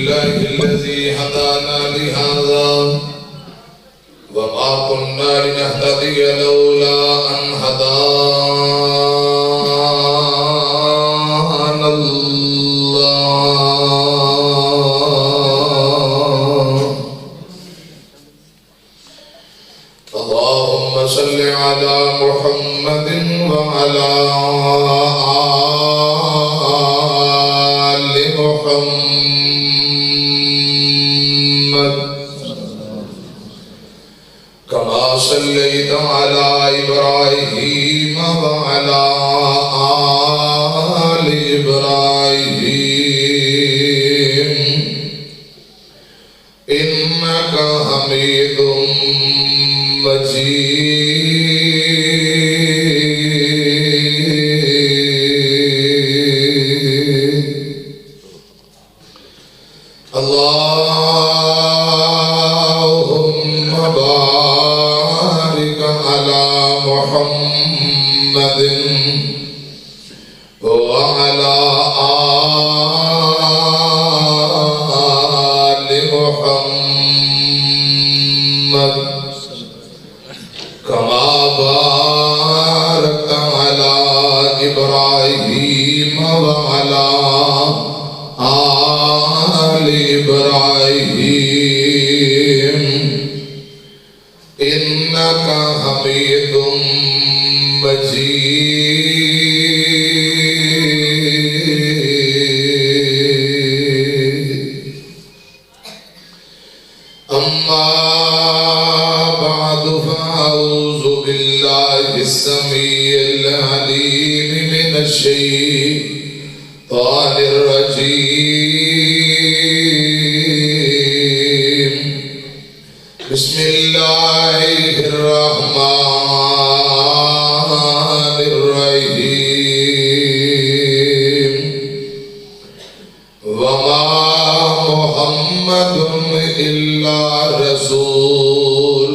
لله الذي هدانا لهذا وما كنا لنهتدي لولا أن هدانا الله. اللهم صل على محمد وعلى آل محمد كما صليت على إبراهيم وعلى آل إبراهيم إنك حميد مجيد. اللهم بارك على محمد وعلى آل محمد كما باركت على إبراهيم وعلى آل إبراهيم إنك حميد مجيد. أما بعد فأعوذ بالله السميع العليم من الشيطان الرجيم. بسم الله الرحمن الرحيم. وما محمد إلا رسول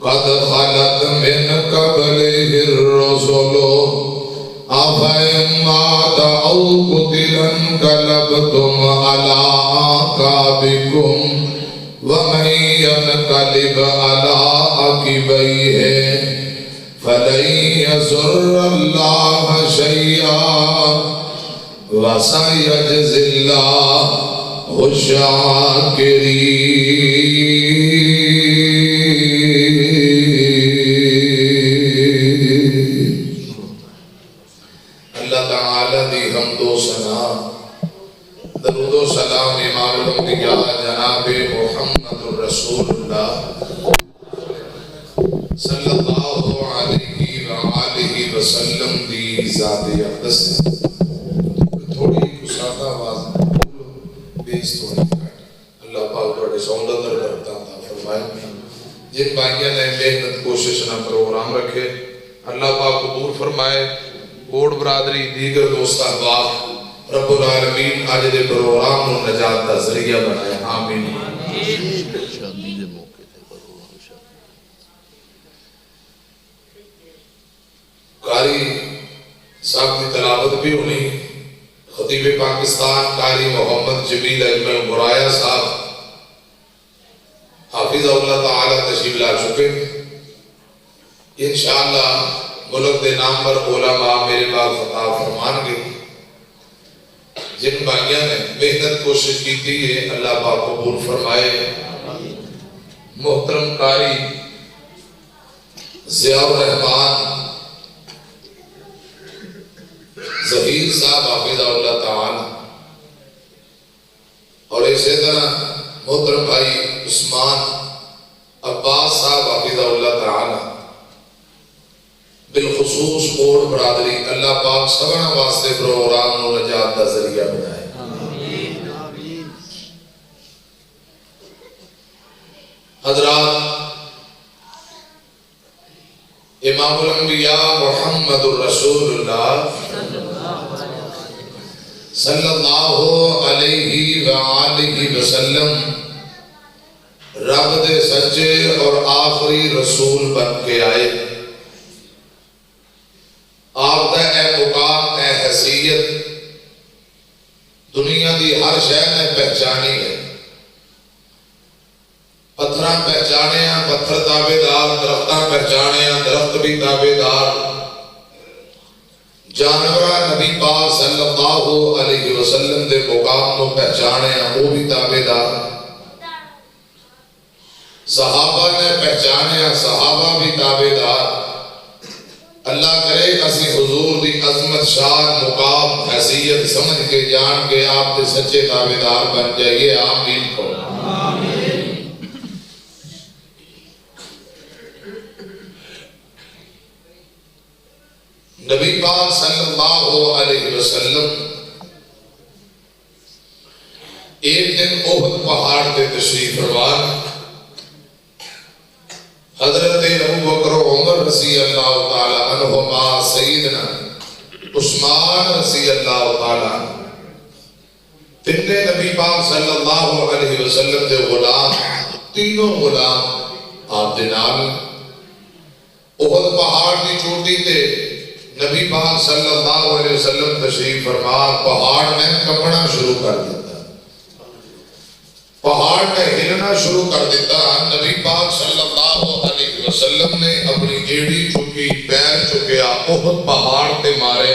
قد خلت من قبله الرسل أفإن مات أو قتل انقلبتم على أعقابكم ومن ينقلب على عقبيه فلن يضر الله شيئا وسيجزي الله الشاکرین. اللہ تعالی دی حمد و ثنا درود و سلام امام الانبیاء جناب محمد رسول اللہ صلی اللہ علیہ وآلہ وسلم دی ذات اقدس. تھوڑی کسادہ آواز بیس تھوڑی کٹ اللہ پاک توڑے سوند اندر کرتا تھا فرمائے. جن بھائیوں نے محنت کوشش نہ پروگرام رکھے اللہ پاک قبول فرمائے. کوڑ برادری دیگر دوست احباب رب العالمین آج دے پروگرام نو نجات دا ذریعہ بنائے. آمین. قاری صاحب کی تلاوت بھی ہونی. خطیب پاکستان قاری محمد جمیل اجمل برایا صاحب حافظ اللہ تعالی تشریف لا چکے. انشاءاللہ ملک دے نام پر علماء میرے بعد خطاب فرمان گے. جن بھائیوں نے محنت کوشش کی تھی اللہ پاک قبول فرمائے. محترم قاری ضیاء الرحمان ظہیر صاحب حافظ اللہ تعالی اور اسی طرح محترم بھائی عثمان عباس صاحب حافظ اللہ تعالی بالخصوص کوڑ برادری اللہ پاک سبنا واسطے پروگرام نو نجات دا ذریعہ بنائے. حضرات امام الانبیاء محمد الرسول اللہ صلی اللہ علیہ وآلہ وسلم رب دے سچے اور آخری رسول بن کے آئے. آپ دا اے مقام اے حیثیت دنیا دنیا دی ہر شے نے پہچانی ہے. پتھراں پہچانے ہیں پتھر تابے دار، درختاں پہچانے ہیں درخت بھی تابے دار، جانوراں نبی پاک صلی اللہ علیہ وسلم دے مقام کو پہچانے ہیں وہ بھی تابے دار، صحابہ نے پہچانے ہیں صحابہ بھی تابے دار. اللہ کرے اسی حضور دی عظمت شان مقام حیثیت سمجھ کے جان کے آپ کے سچے تابے دار بن جائیے. آمین کرو. نبی پاک صلی اللہ علیہ وسلم ایک دن احد پہاڑ پہ تشریف فرما، حضرت ابو بکر و عمر رضی اللہ تعالی عنہما، سیدنا عثمان رضی اللہ تعالی، تینے نبی پاک صلی اللہ علیہ وسلم دے غلام، تینوں غلام آپ دے نال احد پہاڑ کی چوٹی تے نبی پاک صلی اللہ علیہ وسلم تشریف فرما، پہاڑ نے کمپنا شروع کر دیتا، پہاڑ نے ہلنا شروع کر دیتا. نبی پاک صلی اللہ علیہ وسلم نے اپنی ایڑی چکی، پیر چکیا، احد پہاڑ تے مارے.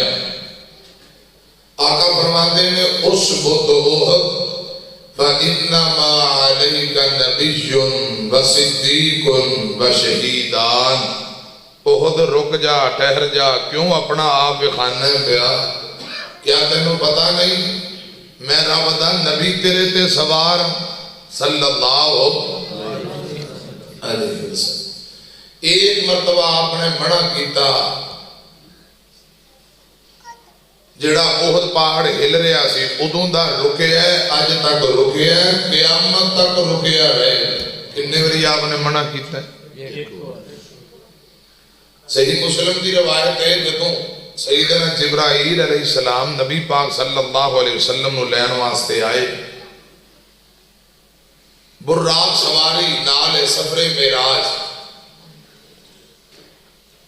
آقا فرماتے ہیں اثبت احد فإنما علیک نبی و صدیق و شہیدان. احد رک جا، ٹھہر جا، کیوں اپنا آپ بخانے پیا؟ کیا تینوں پتا نہیں میں رب دا نبی تیرے تے سوار صلی اللہ علیہ وسلم. ایک مرتبہ آپ نے منع کیتا، جڑا احد پہاڑ ہل رہا سی ادوں دا رکیا ہے، اج تک رکیا ہے، قیامت تک رکیا رہے. کتنے باری آپ نے منع کیتا ہے؟ صحیح مسلم کی روایت ہے جدوں سیدنا جبرائیل علیہ السلام نبی پاک صلی اللہ علیہ وسلم نو لین واسطے آئے، براق سواری نال سفر معراج.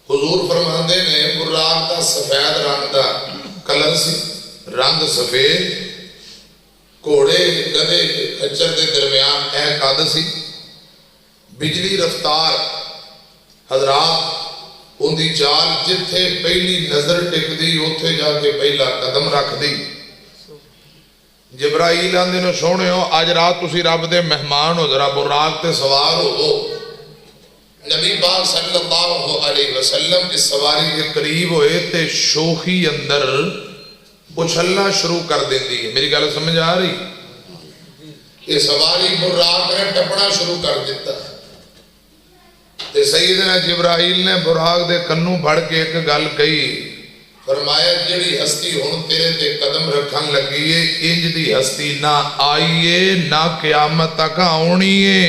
حضور فرماندے نے براق دا سفید رنگ دا کلر سی، رنگ سفید، گھوڑے گدے خچر دے درمیان اے قد سی، بجلی رفتار. حضرات ان دی چال جتھے پہلی نظر ٹک دی اوتھے جا کے پہلا قدم رکھ دی. جبرائیل آندے نو سونے ہو آج رات تسی رب دے مہمان ہو، ذرا براق تے سوار ہو. نبی پاک صلی اللہ علیہ وسلم اس سواری کے قریب ہوئے تے شوخی اندر اچھلنا شروع کر دیندی ہے. میری گل سمجھ آ رہی؟ یہ سواری براق نے ٹپنا شروع کر دیتا. تے سیدنا جبرائیل نے براق دے کنوں بڑھ کے ایک گل کہی، فرمایا جڑی ہستی ہن تیرے تے قدم رکھن لگی ہے انج دی ہستی نہ آئیے نہ قیامت تک آنی ہے.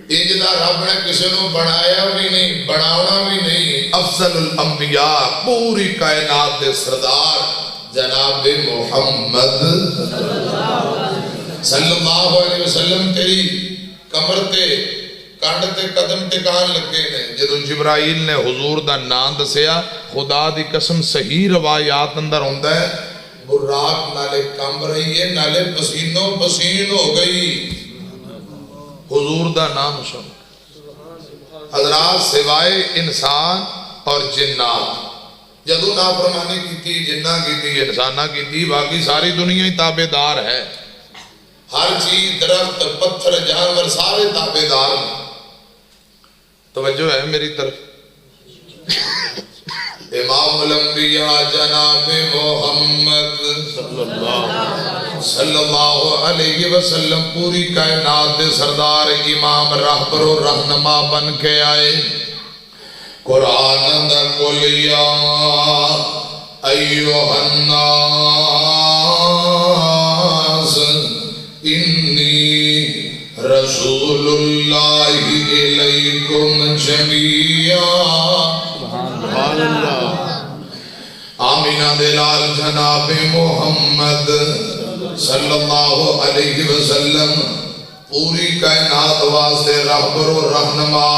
انج دا رب نے کسی نو بنایا بھی نہیں، بناونا بھی نہیں. افضل الانبیاء، پوری کائنات دے سردار جناب محمد صلی اللہ علیہ وسلم تیری کمر تے کانڈ تے قدم ٹکان لگے نے. جدوں جبرائیل نے حضور دا نام دسیا، خدا دی قسم صحیح روایات اندر ہوندا ہے براق نالے کم رہی ہے نالے پسینوں پسین ہو گئی. حضور دا نام سن. حضرات سوائے انسان اور جنات، جدوں نافرمانی کیتی، جنہ کیتی، انسانہ کیتی، باقی ساری دنیا ہی تابع دار ہے. ہر چیز، درخت، پتھر، جانور سارے تابع دار. توجہ ہے میری طرف؟ امام الانبیاء جناب محمد صلی اللہ علیہ وسلم پوری کائنات دے سردار، امام، رہبر و رہنما بن کے آئے. قرآن دا کلیا ایوہ الناس انی رسول اللہ الیکم جمیعا. سبحان اللہ. آمینہ دلال جناب محمد صلی اللہ علیہ وسلم پوری کائنات واسطے رہبر و رہنما،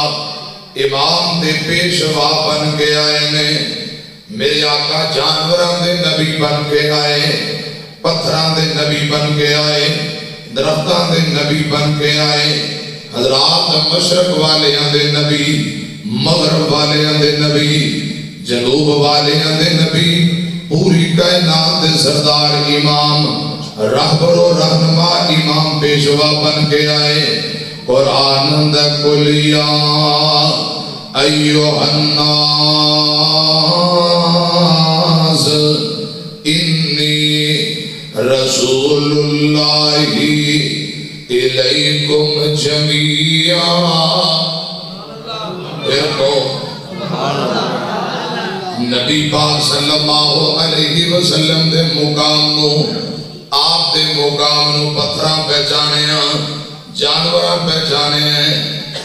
امام دے پیشوا بن کے آئے نے. میرے آقا جانوراں دے نبی بن کے آئے، پتھراں دے نبی بن کے آئے، درختاں دے نبی بن کے آئے، حضرات مشرق والیاں دے نبی، مغرب والیاں دے نبی، جنوب والیاں دے نبی، پوری کائنات دے سردار امام، رہبر و رہنما امام پیشوا بن کے آئے۔ قرآن دا کلیا ایوہ الناس انی رسول اللہ الیکم جمیعا۔ دیکھو نبی پاک صلی اللہ علیہ وسلم دے مقام نو، آپ دے مقام نو پتھراں پہچانے ہیں، جانوراں پہچانے ہیں۔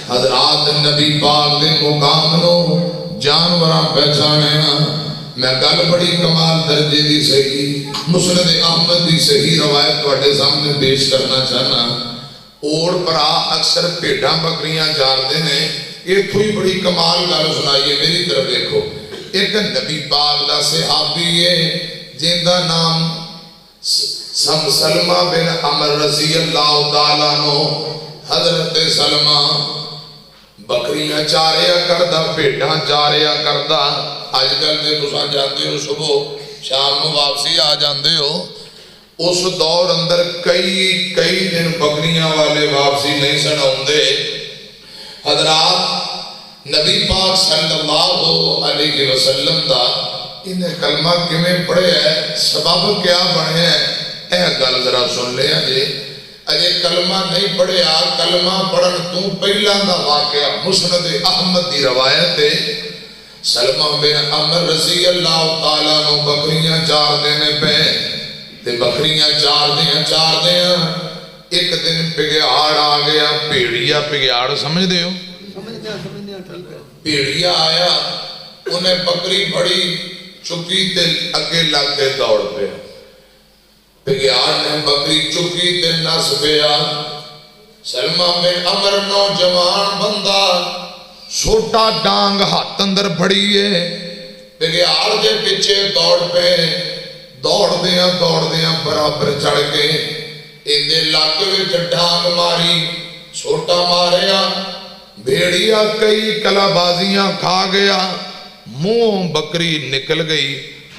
حضرات نبی پاک دے مقام نو جانوراں پہچانے ہیں۔ میں گل بڑی کمال درجے دی صحیح مسند احمد دی صحیح روایت تواڈے سامنے پیش کرنا چاہنا۔ اوڑ پرا اکثر بھیڈاں بکریاں جاندے نے، ایتھوں ہی بڑی کمال گل سنائیے، میری طرف دیکھو۔ ایک نبی پاک دا صحابی ہے جن دا نام سلمہ بن عمر رضی اللہ تعالیٰ عنہ۔ حضرت سلمہ بکریاں چاریا کردہ، بھیڈاں چاریا کردہ۔ آج کل دے تساں جاندے ہو صبح شام نو واپسی آ جاندے ہو، اس دور اندر کئی دن بکریاں والے واپسی نہیں سن آوندے۔ حضرات نبی پاک صلی اللہ علیہ وسلم دا انہیں کلمہ کمیں پڑھے ہے، سبب کیا بنے ہے، اے گل ذرا سن لیا جی۔ اجے کلمہ نہیں پڑھیا، کلمہ پڑھن تو پہلا دا واقعہ مسند احمد دی روایت ہے۔ سلمہ بن عمر رضی اللہ تعالیٰ نو بکریاں چار دینے پہ، تے بکریاں چار دیاں ایک دن پگیاڑ آ گیا، پیڑیا پگیاڑ سمجھ دے ہو؟ پیڑیا آیا، انہیں بکری بڑی چکی تے اگے لگ کے دوڑ پہ، پگیاڑ نے بکری چکی تے نس پیا۔ سلمہ بن عمر نوجوان بندہ، چھوٹا ڈانگ ہاتھ اندر پھڑی ہے، پگیاڑ دے پیچھے دوڑ پہ، دوڑ دیاں برابر چڑھ کے اندے لک وچ ڈانگ ماری، چھوٹا ماریا، بھیڑیا کئی کلا بازیاں کھا گیا، منہ بکری نکل گئی،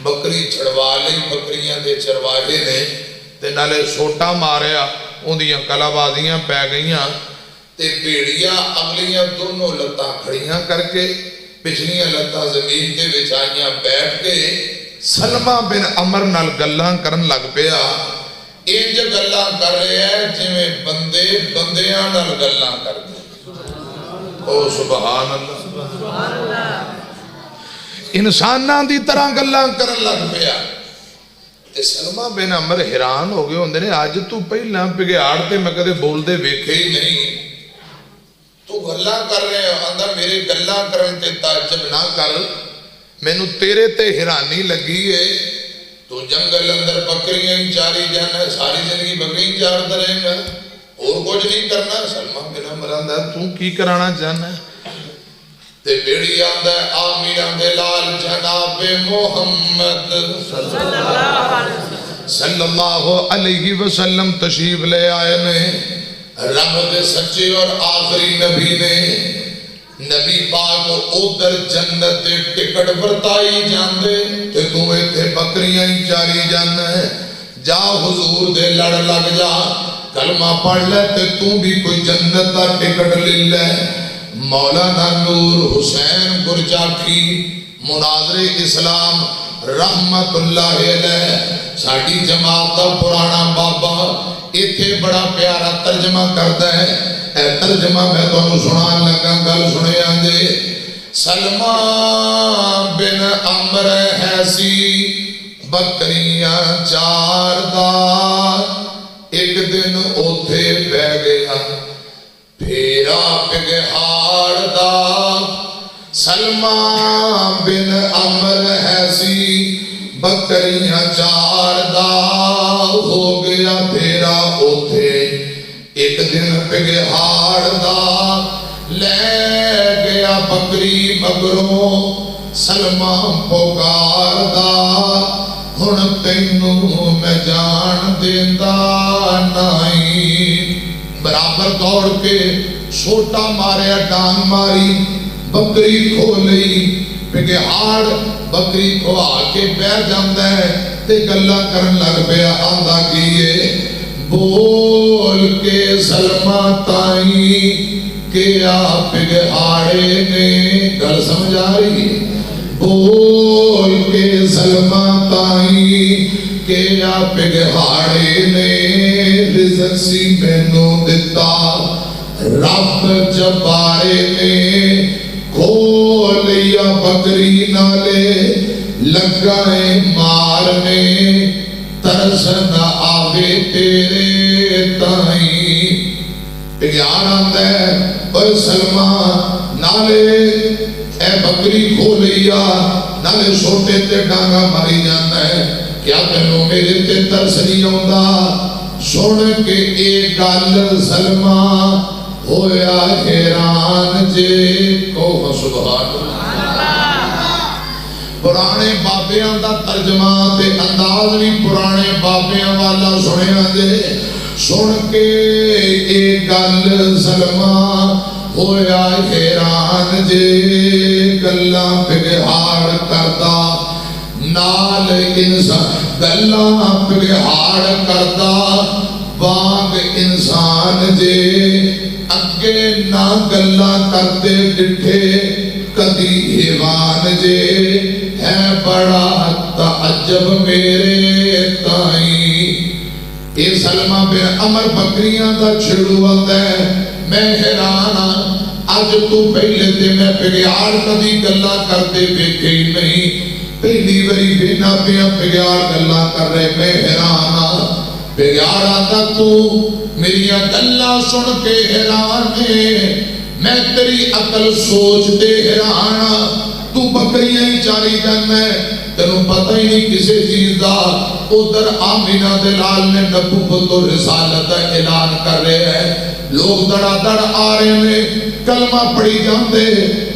بکری چھڑوا لئی بکریاں دے چرواہے نے، تے نالے چھوٹا ماریا، اندیاں کلا بازیاں پہ گئیاں، تے بھیڑیا اگلیاں دونوں لتاں کھڑیاں کر کے پچھلیاں لتاں زمین تے وچھائیاں بیٹھ کے سلمہ بن عمر نال گلاں کرن لگ پیا۔ انج گلاں کر رہے ہیں جویں بندے بندیاں نال گلاں کر دے۔ او سبحان اللہ، انساناں دی طرح گلاں کرن لگ پیا۔ تے سلمہ بن عمر حیران ہو گئے ہوندے نے، اج تو پہلاں پگیاڑ تے میں کدے بول دے ویکھے ہی نہیں، تو گلاں کر رہے ہو، آندا میرے گلاں کرن تے تعجب نہ کر، مینوں تیرے تے حیرانی لگی ہے، تو جنگل اندر بکریاں ہی چاری جانا ہے، ساری زندگی بکریاں چارتا رہے گا، اور کچھ نہیں کرنا۔ سلمہ بن عمر آندا تو کی کرانا چاہنا ہے؟ تے بیڑی آندا ہے آمینہ دے لال جناب محمد صلی اللہ علیہ وسلم تشریف لے آئے نے۔ رب دے سچے اور آخری نبی نے نبی پاک ادھر جنت دے ٹکٹ ورتائی جاندے تے تو ایتھے بکریاں ہی چاری جانا ہے۔ جا حضور دے لڑ لگ جا، کلمہ پڑھ لے تے تو بھی کوئی جنت دا ٹکٹ لے لے۔ مولانا نور حسین گرجاکی مناظر اسلام رحمت اللہ علیہ ساڑی جماعت دا پرانا بابا ایتھے بڑا پیارا ترجمہ کرتا ہے۔ اے ترجمہ میں تو انہوں سنان لگا، گل سنے آنجے۔ سلمہ بن عمر ایسی بکریاں چار دا، ایک دن اوتھے بہ گیا پھیرا پگہاڑ دا۔ سلمہ بن عمر ایسی بکریاں چار دا، ہو گیا پھیرا اوتھے ایک دن پگہاڑ دا، لے گیا بکری مگروں سلمہ پکار دا۔ ہن تینوں میں جان دیندا نہیں۔ برابر دوڑ کے چھوٹا ماریا، ڈانگ ماری، بکری کھو لئی، بگہاڑ بکری کھو آ کے بہ جاندا ہے تے گلاں کرن لگ پیا، آندا کیے بول کے سلمہ تائیں کہ آپ بگہاڑے نے، گل سمجھ آ رہی ہے؟ بول کے سلمہ تائیں کہ آپ بگہاڑے نے رزق سی مینوں دتا، رب جبارے نے کھولیا بکری نالے لگائے مارنے، ترس نہ آوے تیرے تائیں۔ بگیار آندہ ہے اور سلمہ نالے اے بکری کھولیا نالے چھوٹے تے ڈانگا ماری جانا ہے، کیا تینوں میرے تے ترس نہیں آندا؟ سن کے ایک گل سلمہ ہویا حیران جے کو سبحان اللہ۔ پرانے بابیاں دا ترجمہ تے انداز بھی پرانے بابیاں والا سنیا جے، سن کے ایک گل سلمہ ہویا حیران جے، گلاں بگہاڑ کردا نال انسان، گلاں بگہاڑ کردا وانگ انسان جے، اگے نہ گلاں کرتے ڈٹھے کدی حیوان جے، ہے بڑا تعجب میرے تائیں۔ اے سلمہ بن عمر بکریاں دا چھڑو آتا ہے، میں حیران ہاں، آج تو پہلے تے میں بگیار کدی گلاں کرتے دیکھے ہی نہیں، پہلی بری بینا پیاں بگیار گلاں کر رہے، میں حیران ہاں۔ بگیار آتا تو میری گلاں سن کے حیران ہے، میں تیری عقل سوچتے حیران ہاں، تو بکریاں ہی چاری جانا ہے، تینوں پتہ ہی نہیں کسے چیز دا۔ ادھر آمینہ دلال نے نبوت و رسالت اعلان کر رہے ہیں، لوگ دڑا دڑ آ رہے ہیں، کلمہ پڑھی جاندے،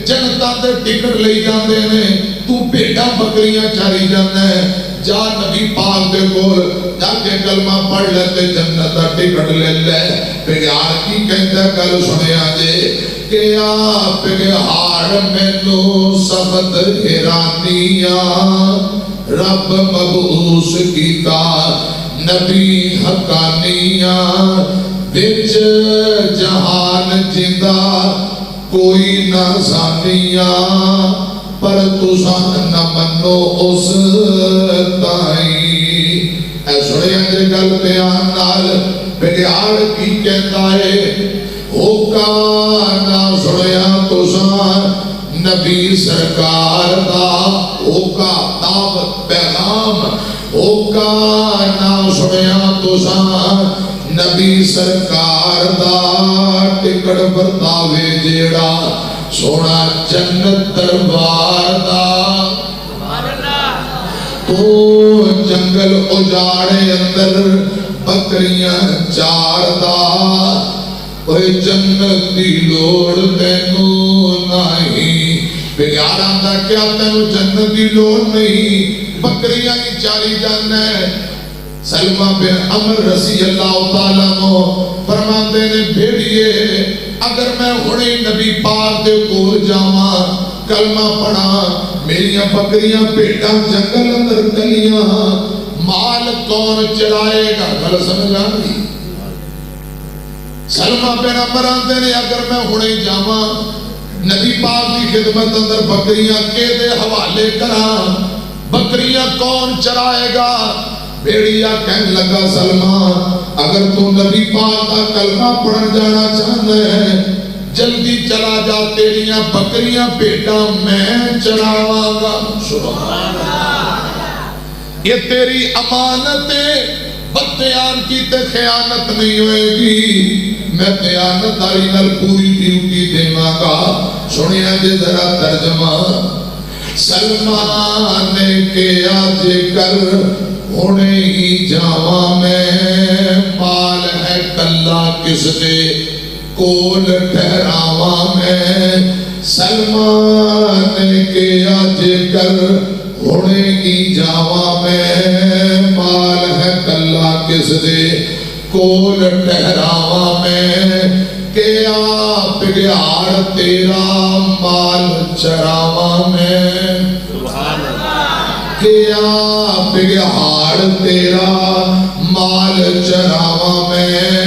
جنتا دے ٹکٹ لئی جاندے نے، تو بیٹا بکریاں چاری جانا ہے، جا نبی پاک دے کول جا کے کلمہ پڑھ لیتے، جنت دا ٹکٹ لے لے۔ بگیار کی کہتا گل سنیا جے کہ آپ بگہاڑ مینوں سخت حیرانیاں، رب مبعوث کیتا نبی حقانیاں، وچ جہان جندا کوئی نہ ثانیاں، پر تساں نہ منو اس تائیں۔ اے سنیا جے گل بیان نال بگیار کی کہتا ہے، ہوکا نہ سنیا تساں نبی سرکار دا، ہوکا دعوت پیغام، ہوکا نہ سنیا تساں نبی سرکار دا، ٹکڑ برتاوے جیڑا سونا جنت دربار دا۔ تو جنگل اجاڑے اندر بکریاں چار دا، کوئی جنت دی لوڑ تینوں نہیں۔ بگیار آندا کیا تینوں جنت دی لوڑ نہیں، بکریاں ہی چاری جانا ہے۔ سلمہ بن عمر رضی اللہ تعالیٰ عنہ فرماتے نے بھیڑیے، اگر میں ہونے نبی پاک دے کول جاواں کلمہ پڑھاں، میریاں بکریاں پیٹاں جنگل اندر گلیاں، مال کون چرائے گا؟ گل سمجھ آ رہی؟ سلمہ بن عمر آندے نے اگر میں ہونے جاواں نبی پاک دی خدمت اندر بکریاں کے دے حوالے کراں، بکریاں کون چرائے گا؟ بیڑیا کہنے لگا سلمہ اگر تو نبی پاک کا کلمہ پڑھن جانا چاہتا ہے جلدی چلا جا، تیریاں بکریاں بیٹا میں چراواں گا۔ سبحان اللہ، یہ تیری امانت ہے، بدیان کی تے خیانت نہیں ہوئے گی، میں خیانت داری نال پوری ڈیوٹی دیواں گا۔ سنیا جے ذرا ترجمہ، سلمہ نے کیا جے کر ہونے ہی جاواں میں، مال ہے کلا کس دے کول ٹھہراواں میں۔ سلمہ نے کیا جے کر ہونے کی جاوا میں مال ہے کلا کس دے کول ٹہراوا میں کہ آپ گیار تیرا مال چراوا میں کہ آپ گیار تیرا مال چراوا میں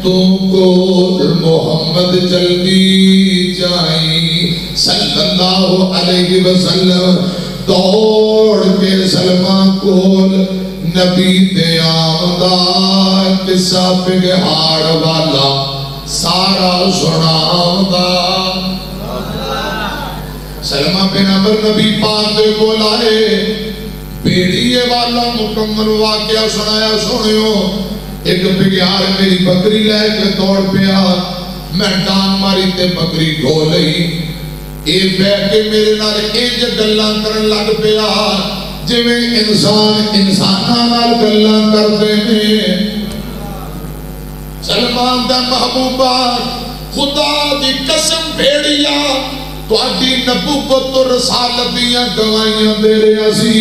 تو کو محمد جلدی جائیں صلی اللہ علیہ وسلم دوڑ کے سلمان کول نبی دے آمدہ قصہ پگہاڑ والا سارا سناؤں سلمہ بن عمر نبی پاک دے بولائے بیڑیے والا مکمل واقعہ سنایا سنیو ایک بگیار میری بکری لے کے دوڑ پیا میں ڈان ماری تے بکری کھو لئی اے بیٹھ کے میرے نال انج گلاں کرن لگ پیا جویں انساناں نال گلاں کردے نے سلمان دا محبوبہ خدا دی قسم بھیڑیا تہاڈی نبوت و رسالت دیاں گواہیاں دے رہا سی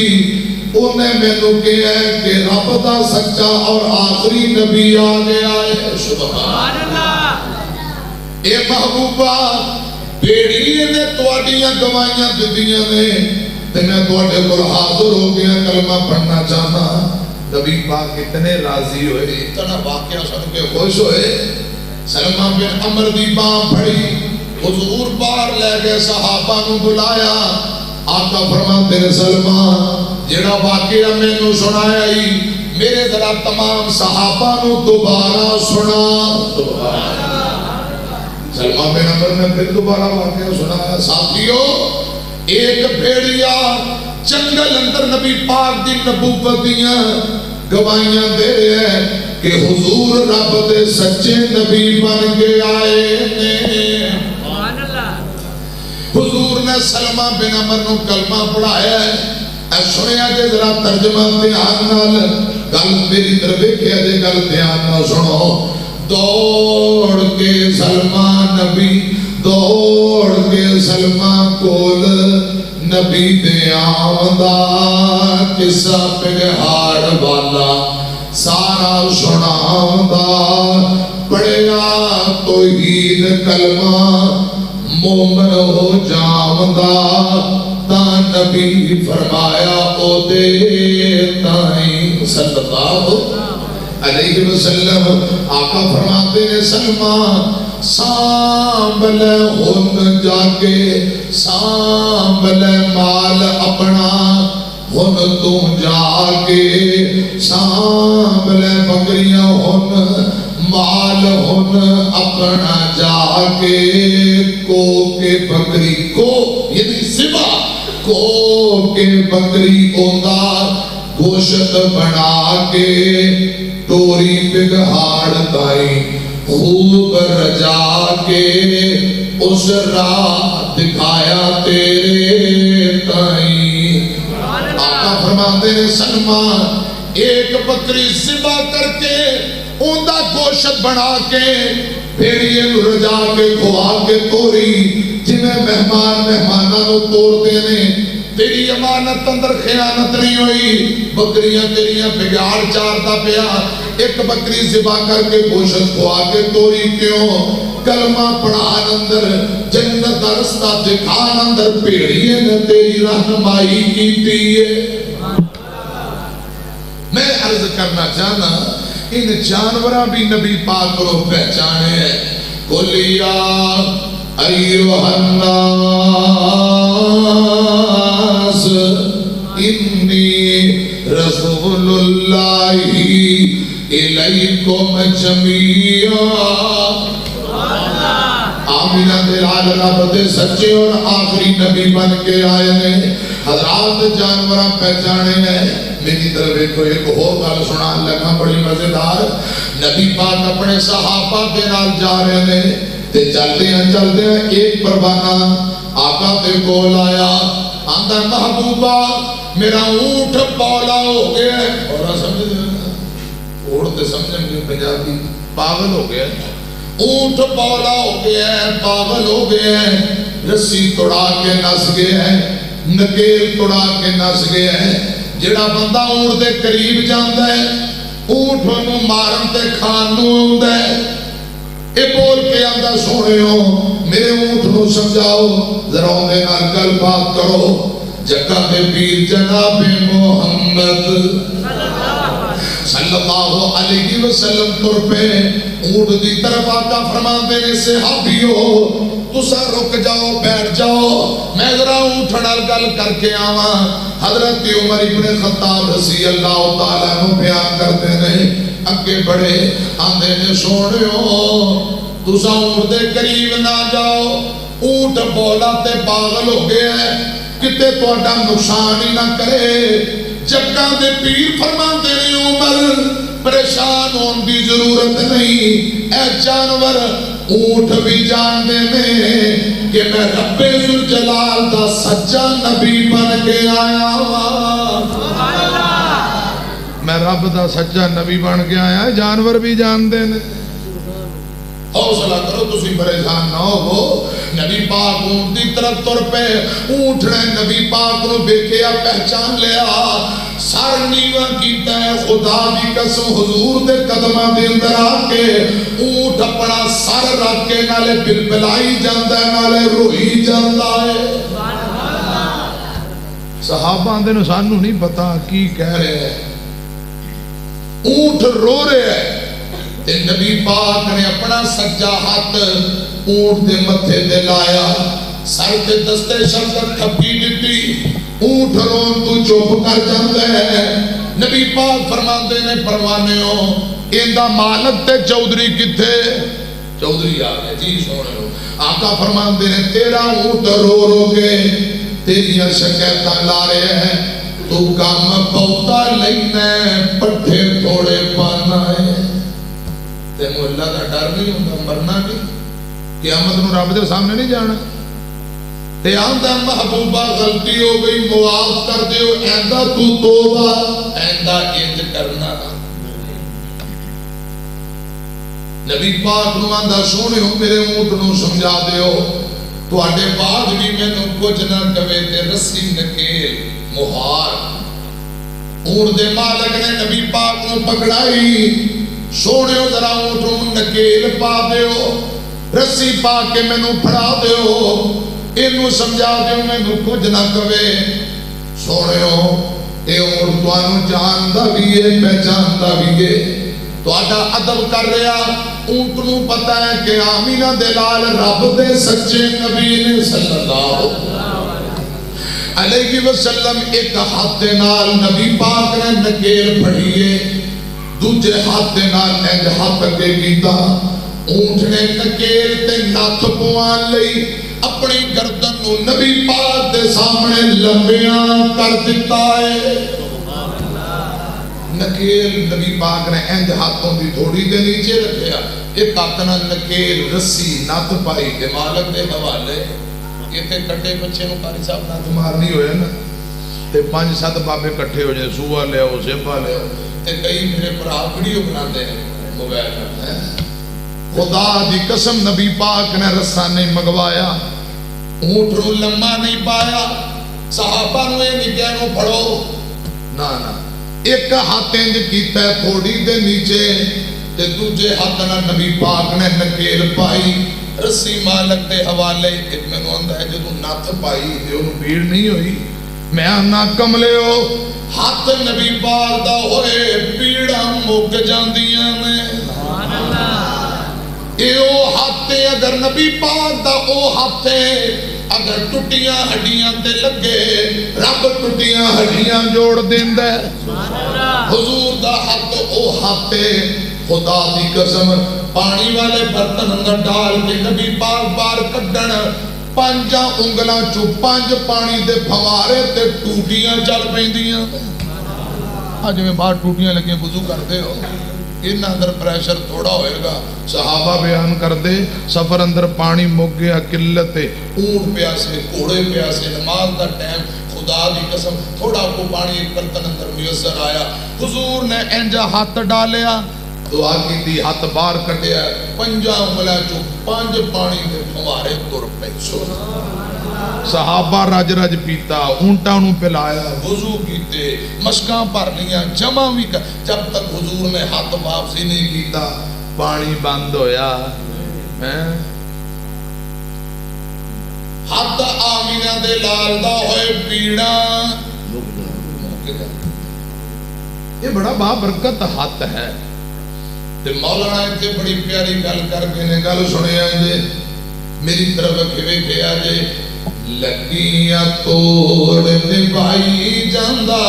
انہیں میں تو کہا ہے کہ رب دا سچا اور آخری نبی آگے آئے سبحان اللہ اے محبوبہ بیڑیے نے تواڈیاں گواہیاں دتیاں نے تے میں تواڈے کول حاضر ہو گیا کلمہ پڑھنا چاہنا نبی پاک اتنے راضی ہوئے اتنا واقعہ سن کے خوش ہوئے سلمہ بن عمر دی باں پھڑی حضور بار لے گئے صحابہ نو بلایا آقا فرماتے ہیں سلمہ جڑا واقعہ میں نو سنایا ہی میرے ذرا تمام صحابہ نو دوبارہ سنا سلمہ بن عمر نے پھر دوبارہ واقعہ سنایا ساتھیو ایک بھیڑیا جنگل اندر نبی پاک دی نبوت دیاں گواہیاں دے رہے ہیں کہ حضور رب دے سچے نبی بن کے آئے نے حضور نے سلمہ بن عمر نو کلمہ پڑھایا ہے اے سنیا جے ذرا ترجمہ دھیان نال گل میری طرف دیکھیا جے گل دھیان نال سنو دوڑ کے سلمہ نبی دوڑ کے سلمہ کول نبی دے آمدہ قصہ پگہاڑ والا سارا سناؤں پڑھیا توحید کلمہ مومن ہو جاؤں تا نبی فرمایا او دے تائیں صلی اللہ علیہ وسلم آقا فرماتے ہیں سلمہ سانبل ہن جا کے سانبل مال اپنا ہن تو جا کے سانبل بکریاں ہن مال ہن اپنا جا کے کو کے بکری کو یعنی سبا کو کے بکری اوندا گوشت بنا کے ٹوری پگہاڑ تائیں خوب رجا کے اس راہ دکھایا تیرے تائیں آقا فرماتے ہیں سلمہ ایک بکری ذبح کر کے اوندا گوشت بنا کے بھیڑیے نو رجا کے کھوا کے توری جنہیں مہمانہ نو توڑ دینے تیری امانت اندر خیانت نہیں ہوئی بکریاں تیریاں بگاڑ چارتا پیا ایک بکری ذبح کر کے گوشت کھوا کے توری کیوں کلمہ پڑھان اندر جنت دا رستہ دکھان اندر پیڑیے نے تیری رہنمائی کی دیئے میں عرض کرنا چاہنا ان جانورہ بھی نبی پاک کو پہچانے ہیں قُلْ ایوہ الناس انی رسول اللہ الیکم جمیعا آمینہ دلال رب دے سچے اور آخری نبی بن کے آئے نے حضرات جانورہ پہچانے ہیں میری طرف ایک اور گل سنا لگا بڑی مزیدار نبی پاک اپنے صحابہ کے نال جا رہے ہیں تے چلتے ہیں ایک پروانہ آقا تے کول آیا آندا محبوبہ میرا اونٹ بولا ہو گیا اور سمجھ دے اونٹ تے سمجھیں گے پنجابی پاگل ہو گیا اونٹ بولا ہو گیا ہے پاگل ہو گیا ہے رسی توڑا کے نس گیا ہے نکیل توڑا کے نس گیا ہے. جڑا بندہ اونٹ دے قریب جاندا ہے اونٹ نو مارن تے کھان نو آوندا ہے. اے بول کے آندا سونیو میرے اونٹ نو سمجھاؤ ذرا اودے نال گل بات کرو. جگہ دے پیر جناب محمد صلی اللہ علیہ وسلم تر پہ اونٹ دی طرف آقا فرماندے نے صحابیو تسا رک جاؤ بیٹھ جاؤ میں ذرا اونٹ نال گل کر کے آواں. حضرت عمر ابن خطاب رضی اللہ تعالیٰ عنہ بیان کرتے ہیں اگے بڑھے آندے نے سونیو تسا اونٹ دے قریب نہ جاؤ اونٹ بولا تے پاگل ہو گیا ہے کتے تہاڈا نقصان ہی نہ کرے. جگہ دے پیر فرماندے نے عمر پریشان ہون دی ضرورت نہیں اے جانور اونٹ بھی جان دے نے کہ میں رب ذوالجلال دا سچا نبی بن کے آیا میں رب دا سچا نبی بن کے آیا. جانور بھی جان دے نے. حوصلہ کرو تسی پریشان نہ ہو. نبی پاک اونٹ دی طرف تر پہ اونٹ نے نبی پاک نو دیکھیا پہچان لیا سر نیواں کیتا ہے. خدا دی قسم حضور دے قدماں دے اندر آ کے اونٹ اپنا سر رکھ کے نالے بلبلائی جاندا ہے نالے روئی جاندا ہے. صحابہ آندے نے سانو نہیں پتا کی کہہ رہے ہیں. اونٹ رو رہے ہیں تے نبی پاک نے اپنا سجا ہاتھ اونٹ دے متھے دے لایا سر تے دستے شفقت تھپی دتی. اونٹ رون تو چپ کر جاندا ہے. نبی پاک فرماندے نے پروانیو ایندا مالک تے چودھری کتھے. چودھری آ گئے جی سونو. آقا فرماندے نے تیرا اونٹ رو رو کے تیریاں شکایتاں لا رہے ہیں تو کام بہتا لینا پٹھے تھوڑے پانا ہے. تینوں اللہ دا ڈر نہیں ہوتا مرنا نہیں قیامت نو رب دے سامنے نہیں جانا. تے آندا محبوبہ غلطی ہو گئی معاف کر دیو ایندا تو توبہ ایندا انج کرنا. نبی پاک نو آندا سونیو میرے اونٹ نو سمجھا دیو تواڈے بعد بھی مینوں کچھ نہ کہے تے رسی نکیل مہار. اونٹ دے مالک نے نبی پاک نو پکڑائی سونیو ذرا اونٹ نو نکیل پا دیو رسی پا کے مینوں پھڑا دیو اینو سمجھا دیو مینوں کچھ نہ کہے. سونیو اے اونٹ تانوں جاندا بھی ہے پہچاندا بھی ہے تہاڈا ادب کر رہا. اونٹ نو پتہ ہے کہ آمینہ دے لال رب دے سچے نبی نے صلی اللہ علیہ وسلم ایک ہاتھ نال نبی پاک نے نکیل پھڑیے دوجے ہاتھ نال انج ہاتھ اگے کیتا. اونٹ نے نکیل تے ناتھ پوان لئی اپنی گردن نو نبی پاک دے سامنے لمبیاں کر دیتا ہے. نکیل نبی پاک نے انج ہاتھوں دی تھوڑی دے نیچے رکھیا ایک ہاتھ نال نکیل رسی ناتھ پائی تے مالک دے حوالے. یہ تے کٹے بچے نو قاری صاحب ناتھ مارنی ہوئے نا تے 5-7 بابے کٹھے ہو جائے سوا لے آؤ زیبا لے آؤ تے کئی میرے برا ویڈیو بناتے ہیں موبائل میں. خدا دی قسم نبی پاک نے رسا نہیں منگوایا اونٹ رو لمبا نہیں پایا. صحابہ نو یہ نہیں کہنو پڑھو نا نا ایک ہاتھ انج کیتا ہے تھوڑی دے نیچے تے دوجے ہاتھ نال نبی پاک نے نکیل پائی رسی مالک دے حوالے. ایک میں نو آندا ہے جدوں ناتھ پائی تے اونوں بھیڑ نہیں ہوئی. میں آنا کملیو ہاتھ نبی پاک دا ہوئے پیڑاں مک جاندیاں نے. اے او ہاتھ اگر نبی پاک دا او ہاتھ اگر ٹوٹیاں ہڈیاں تے لگے رب ٹوٹیاں ہڈیاں جوڑ دیندا ہے. حضور دا ہاتھ او ہاتھ خدا دی قسم پانی والے برتن اندر ڈال کے نبی پاک بار کڈن 5 انگلاں چوں 5 پانی دے پھوارے تے ٹوٹیاں چل پیندیاں. اج میں باہر ٹوٹیاں لگے وضو کردے ہو ان اندر پریشر تھوڑا ہوئے گا. صحابہ بیان کر دے سفر اندر پانی مک گیا قلت اونٹ پیاسے گھوڑے پیاسے نماز دا ٹائم خدا دی قسم تھوڑا کو پانی ایک برتن اندر میسر آیا. حضور نے انجا ہاتھ ڈالیا دعا کی دی ہاتھ باہر کٹیا 5 انگلاں چوں 5 پانی دے پھوارے تر پے. صحابہ رج رج پیتا، اونٹاں نوں پلایا، وضو کیتے، مشکاں بھر لیاں، جمع بھی جب تک حضور نے ہاتھ واپسی نہیں کیتا پانی بند ہویا۔ ہاتھ آمینہ دے لال دا ہوئے پیڑا۔ یہ بڑا بابرکت ہاتھ ہے۔ تے مولانا اتنے بڑی پیاری گل کر کے نے گل سنیا جے، میری طرف کھوے کھیا جے، لگیاں توڑ نبھائی جاندہ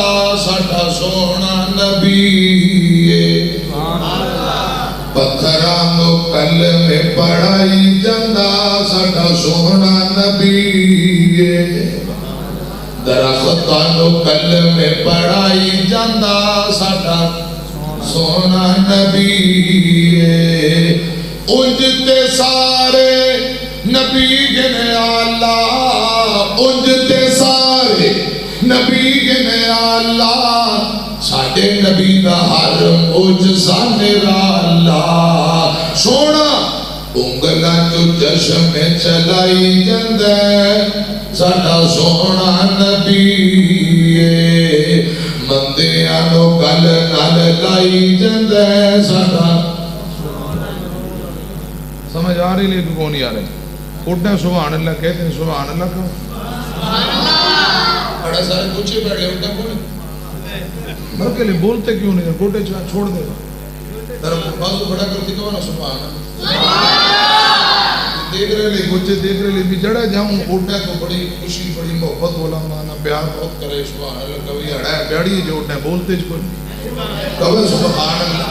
ساڈا سونا نبی، پتھراں نو کلمے پڑھائی جاندہ ساڈا سونا نبی، درختاں نو کلمے پڑھائی جاندہ ساڈا سونا نبی، انجتے سارے نبی گنے اللہ، انجتے سارے نبی گنے اللہ، ساڈے نبی دا ہر معجزہ نرالا، سونا انگلاں جو چشم چلائی جاندے ساڈا سونا نبی، مندیاں نو گل نال لائی جاندے ساڈا۔ سمجھ آ رہی لیکن کون نہیں آ رہے؟ اٹھنے سبحان اللہ کہتے ہیں، سبحان اللہ کہو، بڑے سارے پوچھے بیٹھے اٹھنے کون مرکے لئے بولتے کیوں نہیں؟ کوٹے چھوڑ دے طرف بازو بڑا کرتی کہو نا سبحان اللہ، دیکھ رہے لئے گوچے دیکھ رہے لئے بھی جڑا جاؤں اٹھنے تو بڑی خوشی بڑی محبت بولا مانا پیار بہت کرے سبحان اللہ، کبھی اڑا ہے بیڑی جو اٹھنے بولتے جو کوئی کہو سبحان اللہ۔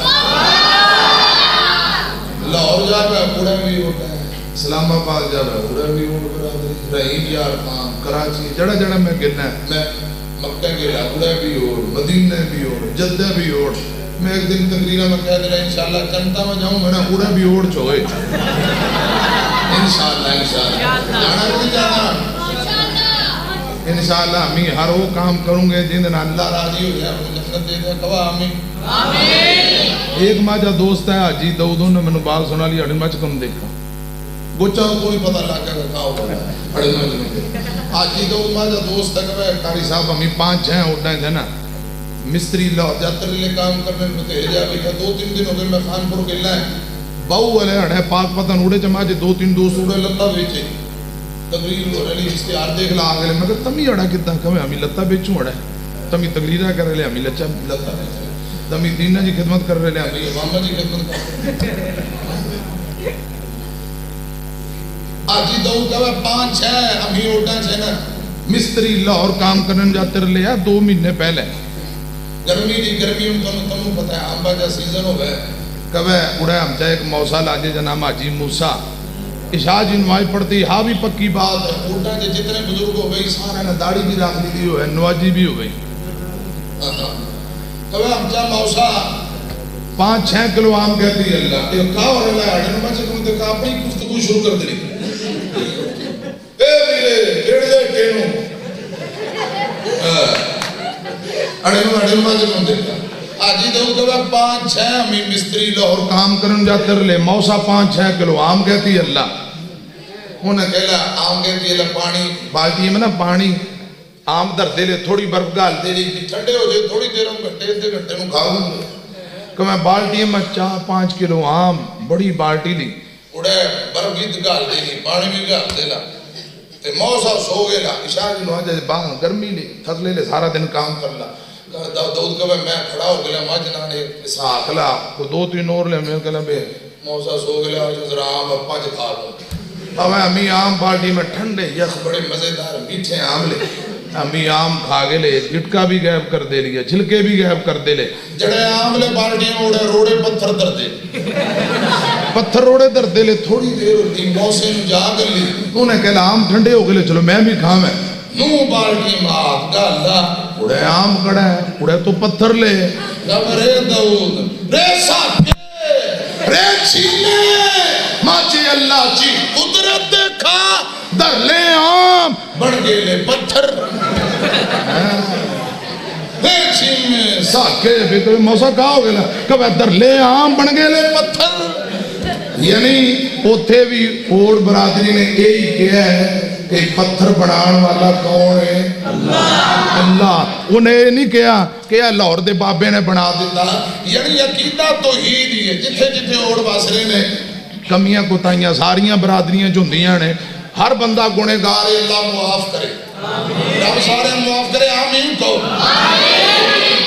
لاہور جا پہ اڑا بھی اٹھنے، اسلام آباد جا پہ اڑا بھی اٹھ برادری، رحیم یار خان، کراچی جڑا جڑا میں گلنا ہے، میں مکہ گلا اڑا بھی اٹھ، مدینہ بھی اٹھ، جدہ بھی اٹھ، میں ایک دن تقریرہ میں کہہ دے رہا انشاءاللہ چنتا میں جاؤں میں نے اڑا بھی اٹھ چھوئے انشاءاللہ جانا نہیں جانا انشاءاللہ ہمیں ہر وہ کام کروں گے جن دن اللہ راضی ہو جائے مجھے جنت دے دے کہا آمین۔ ایک ماجہ دوست ہے حاجی داؤدوں نے میں نے بات سنا لی اڑی مچ کم دیکھا گوچا کوئی پتہ لگ گیا کہا ہوگا اڑی مچ کم دیکھا حاجی داؤد ماجہ دوست ہے کہ کاری صاحب ہمیں 5-6 اٹھائیں تھے نا مستری لاہور جاتر لے کام کرنے میں تہجا بھی ہے 2-3 دن ہو گئے میں خانپور گلنا ہے باؤ والے اڑے پاک پتن اڑے چما جے 2-3 دوست اڑے لتا بیچے تقریر ہو رہی اشتہار دیکھ لا آگے میں کہ تمی اڑا کتا کہ ہمیں لتا بیچوں اڑے تمی تقریرہ کر رہے ہمیں لتا بیچے تمی دینہ جی خدمت کر رہے ہمیں امامہ جی خدمت کر رہے آجی دو کہا 5-6 ہمیں اڑا چھے نا مستری لاہور کام کرنے جاتے رہے 2 مہینے پہلے گرمی دی گرمی ان تمہیں پتہ ہے آمبا جا سیزن ہو گئے کبھے اڑے ہم چاہے ایک موسیٰ لاجے جنام حاجی موسیٰ عشاء جنوائی پڑھتی ہاں بھی پکی بات ہے اڑا جے جتنے بزرگ ہو گئی سارا نے داڑھی بھی راک دی ہو ہے نواجی بھی ہو گئی کبھے ہم چاہے موسیٰ 5-6 کلو آم کہتی ہے اللہ یہ کہا اور اللہ اڑن میں سے کم دیکھا اپنی گفتگو شروع کر دلی اے میرے کیڑ جائے کینوں اڑن میں سے کم دیکھا آجی دو کبھا 5-6 ہمیں مستری لاہور کام کرن جاتے رلے موسیٰ 5-6 کلو آم کہتی ہے اللہ انہیں کہلا آم کہتی ہے اللہ پانی بالٹی میں نا پانی آم در دے لے تھوڑی برف گال دے لے ٹھنڈے ہو جائے تھوڑی دیر ہم گھنٹے نو کھاؤں کہ میں بالٹی میں 4-5 کلو آم بڑی بالٹی لی اڑے برف گیت گال دے لی پانی بھی گال دے لا موسیٰ سو گے لا عشاء جنو آجا باہاں گرمی لی تھک لے لے سارا دن کام کر لا داؤد کہا میں کھڑا ہو گیا ماجنا نے اسا اخلا کو 2-3 اور لے میں کہلا بے موسیٰ سو گیا آجا ذرا آم اپا جے کھا لو اب ہمیں آم پارٹی میں ٹھنڈے یخ بڑے مزیدار میٹھے آم لے ہمیں آم کھا گے لے گٹکا بھی غائب کر دے لیا چھلکے بھی غائب کر دے لے جڑے آم لے پارٹی میں اڑے روڑے پتھر در دے پتھر روڑے در دے لے تھوڑی دیر ہوتی موسے نو جا کر لی انہیں کہلا آم ٹھنڈے ہو گئے لے چلو میں بھی کھا میں نو بالٹی مات گالا اڑے آم کڑا ہے اڑے تو پتھر لے رے داؤد رے ساکے رے چھینے ماچے اللہ چی قدرت دیکھا در لے آم بڑھ گئے لے پتھر رے چھینے ساکے بھی موسیٰ کہا ہو گئے کبھے در لے آم بڑھ گئے لے پتھر یعنی اوتھے بھی اوڑ برادری نے یہی کیا ہے کہ پتھر بنان والا کون ہے؟ اللہ. انہیں یہ نہیں کہا کہ لاہور دے بابے نے بنا دیتا. یعنی عقیدہ توحید ہی ہے. جتھے جتھے اوڑ واسرے نے کمیاں کوتاہیاں ساریاں برادریاں جو ہوندیاں نے, ہر بندہ گنہگار ہے, اللہ معاف کرے, رب سارے معاف کرے, آمین کو.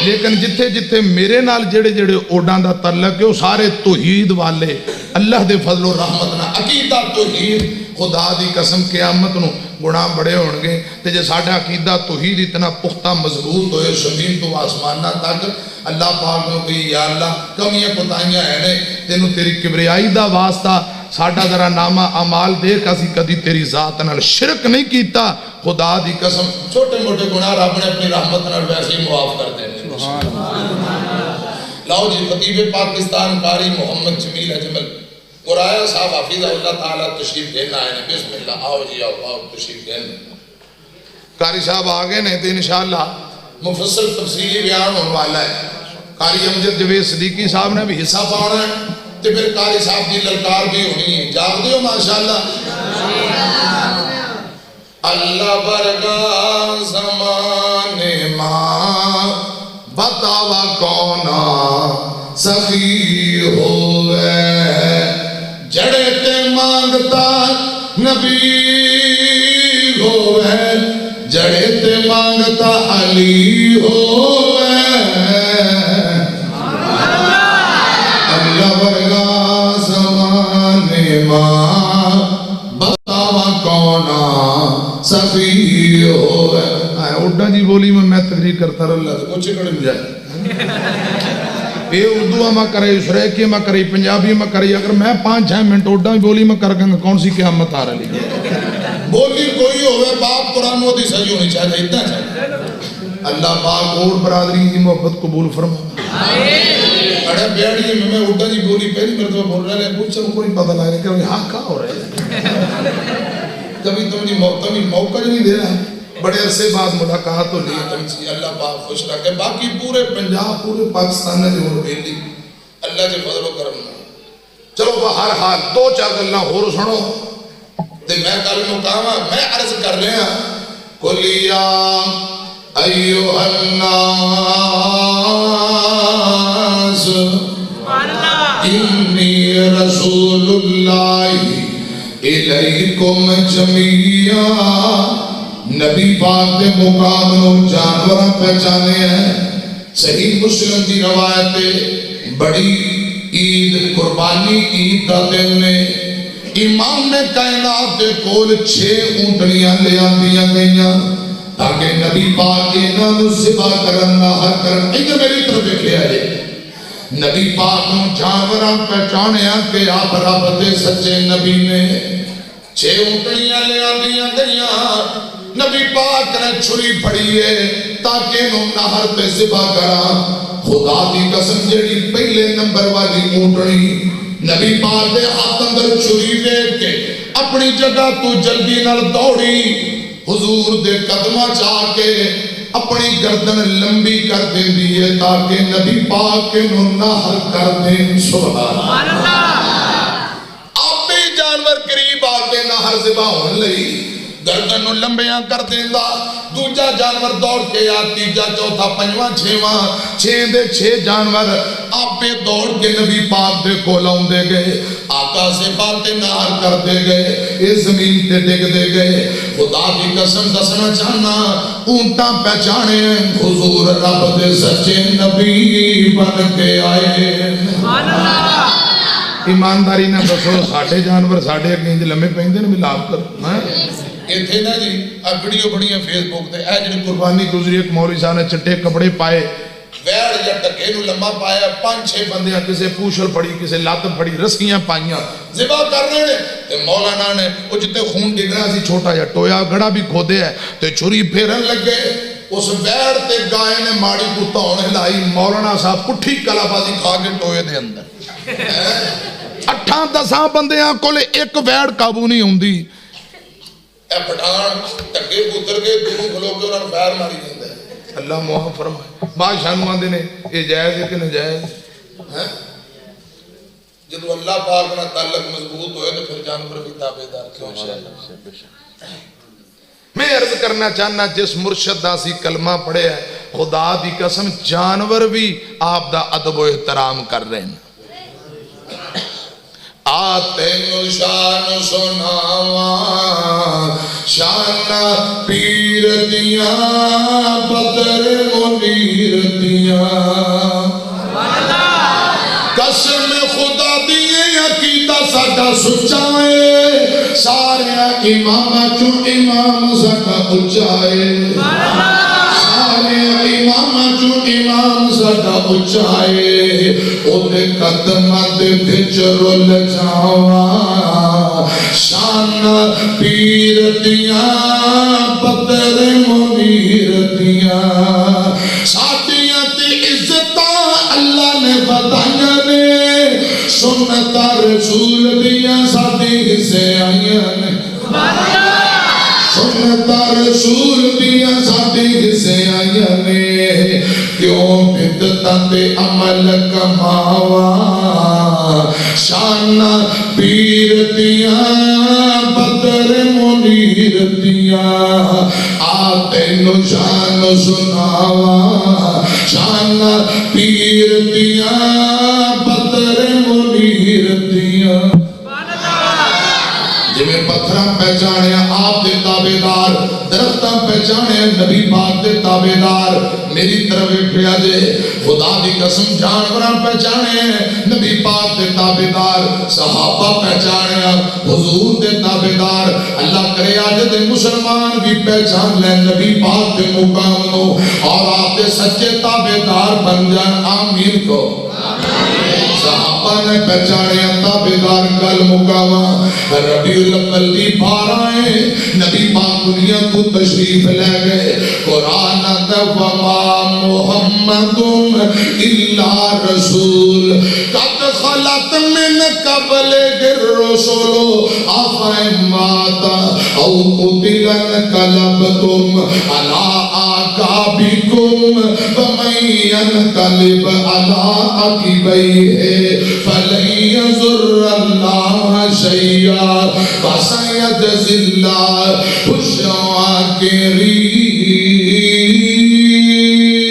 لیکن جتھے جتھے میرے نال جڑے جڑے اوڈاں دا تعلق ہے وہ سارے توحید والے, اللہ دے فضل و رحمت نہ عقیدہ توحید. خدا دی قسم قیامت نو گناہ بڑے ہون گے تے جے ساڈا عقیدہ توحید اتنا پختہ مضبوط ہوئے زمین تو آسمانہ تک, اللہ پاک نے کہی یا اللہ کمیاں کوتاہیاں ہیں نے, تینوں تیری کبریائی دا واسطہ ساڈا ذرا نامہ اعمال دیکھ, اسی کدی تیری ذات نال شرک نہیں کیتا. خدا دی قسم چھوٹے موٹے گناہ رب نے اپنی رحمت نال ویسے ہی معاف کر دینے. لاؤ جی خطیب پاکستان قاری محمد جمیل اجمل قرآن صاحب حافظہ اللہ تعالیٰ تشریف دینا ہے. بسم اللہ, آؤ جی آؤ تشریف دینا. قاری صاحب آگے نے تو انشاءاللہ مفصل تفصیلی بیان ہونے والا ہے. قاری امجد جوید صدیقی صاحب نے بھی حصہ پانا ہے تو پھر قاری صاحب کی للکار بھی ہونی ہے. جاگ دیو ماشاءاللہ. اللہ برگا زمانے ماں بتاوا کونا سخی ہوئے, جڑے تے مانگتا نبی ہوئے, جڑے تے مانگتا علی ہوئے. اللہ ورگا زمانے ماں بتاوا کونا سخی ہوئے. اڈا جی بولی میں تقریر کرتا رہا تو کچھ کڑے مل جائے. یہ اردو میں کرے, سریکی میں کرے, پنجابی میں کرے. اگر میں 5-6 منٹ اڈا بولی میں کر گا کون سی قیامت آ رہی ہے؟ بولی کوئی ہوئے باپ قرآن وہ دی صحیح ہونی چاہیے, اتنا چاہیے. اللہ پاک اور برادری کی محبت قبول فرما. اڑے بیڑی میں اڈا جی بولی پہلی مرتبہ بول رہے ہیں, کچھ ہم کو نہیں پتہ لگ رہا کہ ہاں کہاں ہو رہے ہیں. کبھی تمہیں موقع نہیں دے رہا. بڑے عرصے بعد ملاقات ہو لی تم سی. اللہ پاک خوش رکھے. باقی پورے پنجاب پورے پاکستان نے جو بیلی اللہ کے فضل و کرم. چلو بہر حال 2-4 گلاں ہور سنو تے میں کل مقامہ میں عرض کر رہا قل یا ایھا الناس انی رسول اللہ الیکم جمیعا. نبی پاک دے مقام نو جانوراں پہچانے ہیں. صحیح مسلم دی روایت بڑی عید قربانی عید دا دن نے امام نے کائنات دے کول 6 اونٹنیاں لے آندیاں گئیاں تاکہ نبی پاک انہاں نو ذبح کرن نہر کرن. ادھر میری طرف دیکھیا ہے. نبی پاک نو جانوراں پہچانیا کہ آپ رب دے سچے نبی نے. 6 اونٹنیاں لے آندیاں گئیاں. نبی پاک نے چھری پھڑی ہے تاکہ انہوں نہر پہ ذبح کرا. خدا دی قسم جڑی پہلے نمبر والی اونٹنی نبی پاک دے ہاتھ اندر چھری دیکھ کے اپنی جگہ تو جلدی نال دوڑی حضور دے قدمہ چاہ کے اپنی گردن لمبی کر دیں دیئے تاکہ نبی پاک انہوں نہر کر دیں. سبحان اللہ. آپ بھی جانور قریب آتے نہر ذبح ہونے لئی گردن نو لمبیاں کر دیندہ. دوجا جانور دوڑ کے یا تیجا چوتھا پنجواں چھواں 6 دے 6 جانور آپے دوڑ کے نبی پاک دے کھولاؤں دے گئے. آقا سے باتیں نہار کر دے گئے. اس زمین تے ڈگ دے گئے. خدا کی قسم دسنا چاہنا اونٹاں پہچانے حضور رب دے سچے نبی بن کے آئے. ایمانداری نہ دسو ساڑھے جانور ساڑھے اگینج لمبے پہندے نے ملاب کر. یہ تھے نا جی اگڑیوں بڑیاں فیس بک تے اے جڑی قربانی گزری ایک مولوی صاحب نے چٹے کپڑے پائے ویڑ یا ٹکے نو لمبا پایا 5-6 بندیاں کسے پوچھل پڑی کسے لات پڑی رسیاں پائیاں ذبح کر رہے ہیں. تے مولانا نے وہ جتے خون ڈگ رہا سی چھوٹا یا ٹویا گڑا بھی کھودے ہے تے چھری پھیرن لگے. اس ویڑ تے گائے نے ماڑی کتا ہونے لائی. مولانا صاحب پٹھی کلا بازی کھا کے ٹوئے دے اندر 8-10 بندیاں کولے ایک ویڑ قابو نہیں ہوندی. اے پٹھان ٹکے پتر کے دونوں کھلو کے انہوں نے فیر ماری جاندے. اللہ معاف فرمائے. بادشاہ نو آندے نے یہ جائز ہے کہ ناجائز. جب اللہ پاک نہ تعلق مضبوط ہوئے تو پھر جانور بھی تابعدار کیوں شاید. میں عرض کرنا چاہنا جس مرشد دا سی کلمہ پڑھے ہے خدا دی قسم جانور بھی آپ دا ادب و احترام کر رہے ہیں آتے نو شان سناواں شان پیر دیاں بدر منیر دیاں قسم خدا دیئے عقیدہ ساڈا سچا ہے سارے امام چوں امام ساڈا اچا ہے سارے امام چوں امام ساڈا اچا ہے اودے قدماں دے وچ رول جاواں شان پیر دیاں بدر منیر دیاں ساڈیاں تے عزتاں اللہ نے بتائیاں نے سنتا رسول دیاں ساڈے حصے آئیاں نے سنتا رسول دیاں ساڈے حصے آئیاں نے کیوں بدعتاں تے عمل کماواں شان پیر دیاں بدر منیر دیاں آتے نو شان سناواں شان پیر دیاں بدر منیر دیاں جویں پتھراں پہچانے آپ دے تابعدار درختاں پہچانے نبی پاک دے تابعدار میری طرف اٹھیا جے خدا دی قسم جانوراں پہچانے نبی پاک دے تابعدار صحابہ پہچانے حضور دے تابعدار اللہ کرے آج دے مسلمان بھی پہچان لیں نبی پاک دے مقام نو اور آپ دے سچے تابعدار بن جان آمین کو صحابہ نے پہچانے تابعدار کل مقامہ ربیع الاول دی 12 نبی پاک دنیا کو تشریف لے گئے قرآن وما محمد الا رسول قد خلت من قبل الرسل افإن مات او قتل انقلبتم على اعقابكم ومن ينقلب على عقبيه فلن يضر الله شيئا وسيجزي الله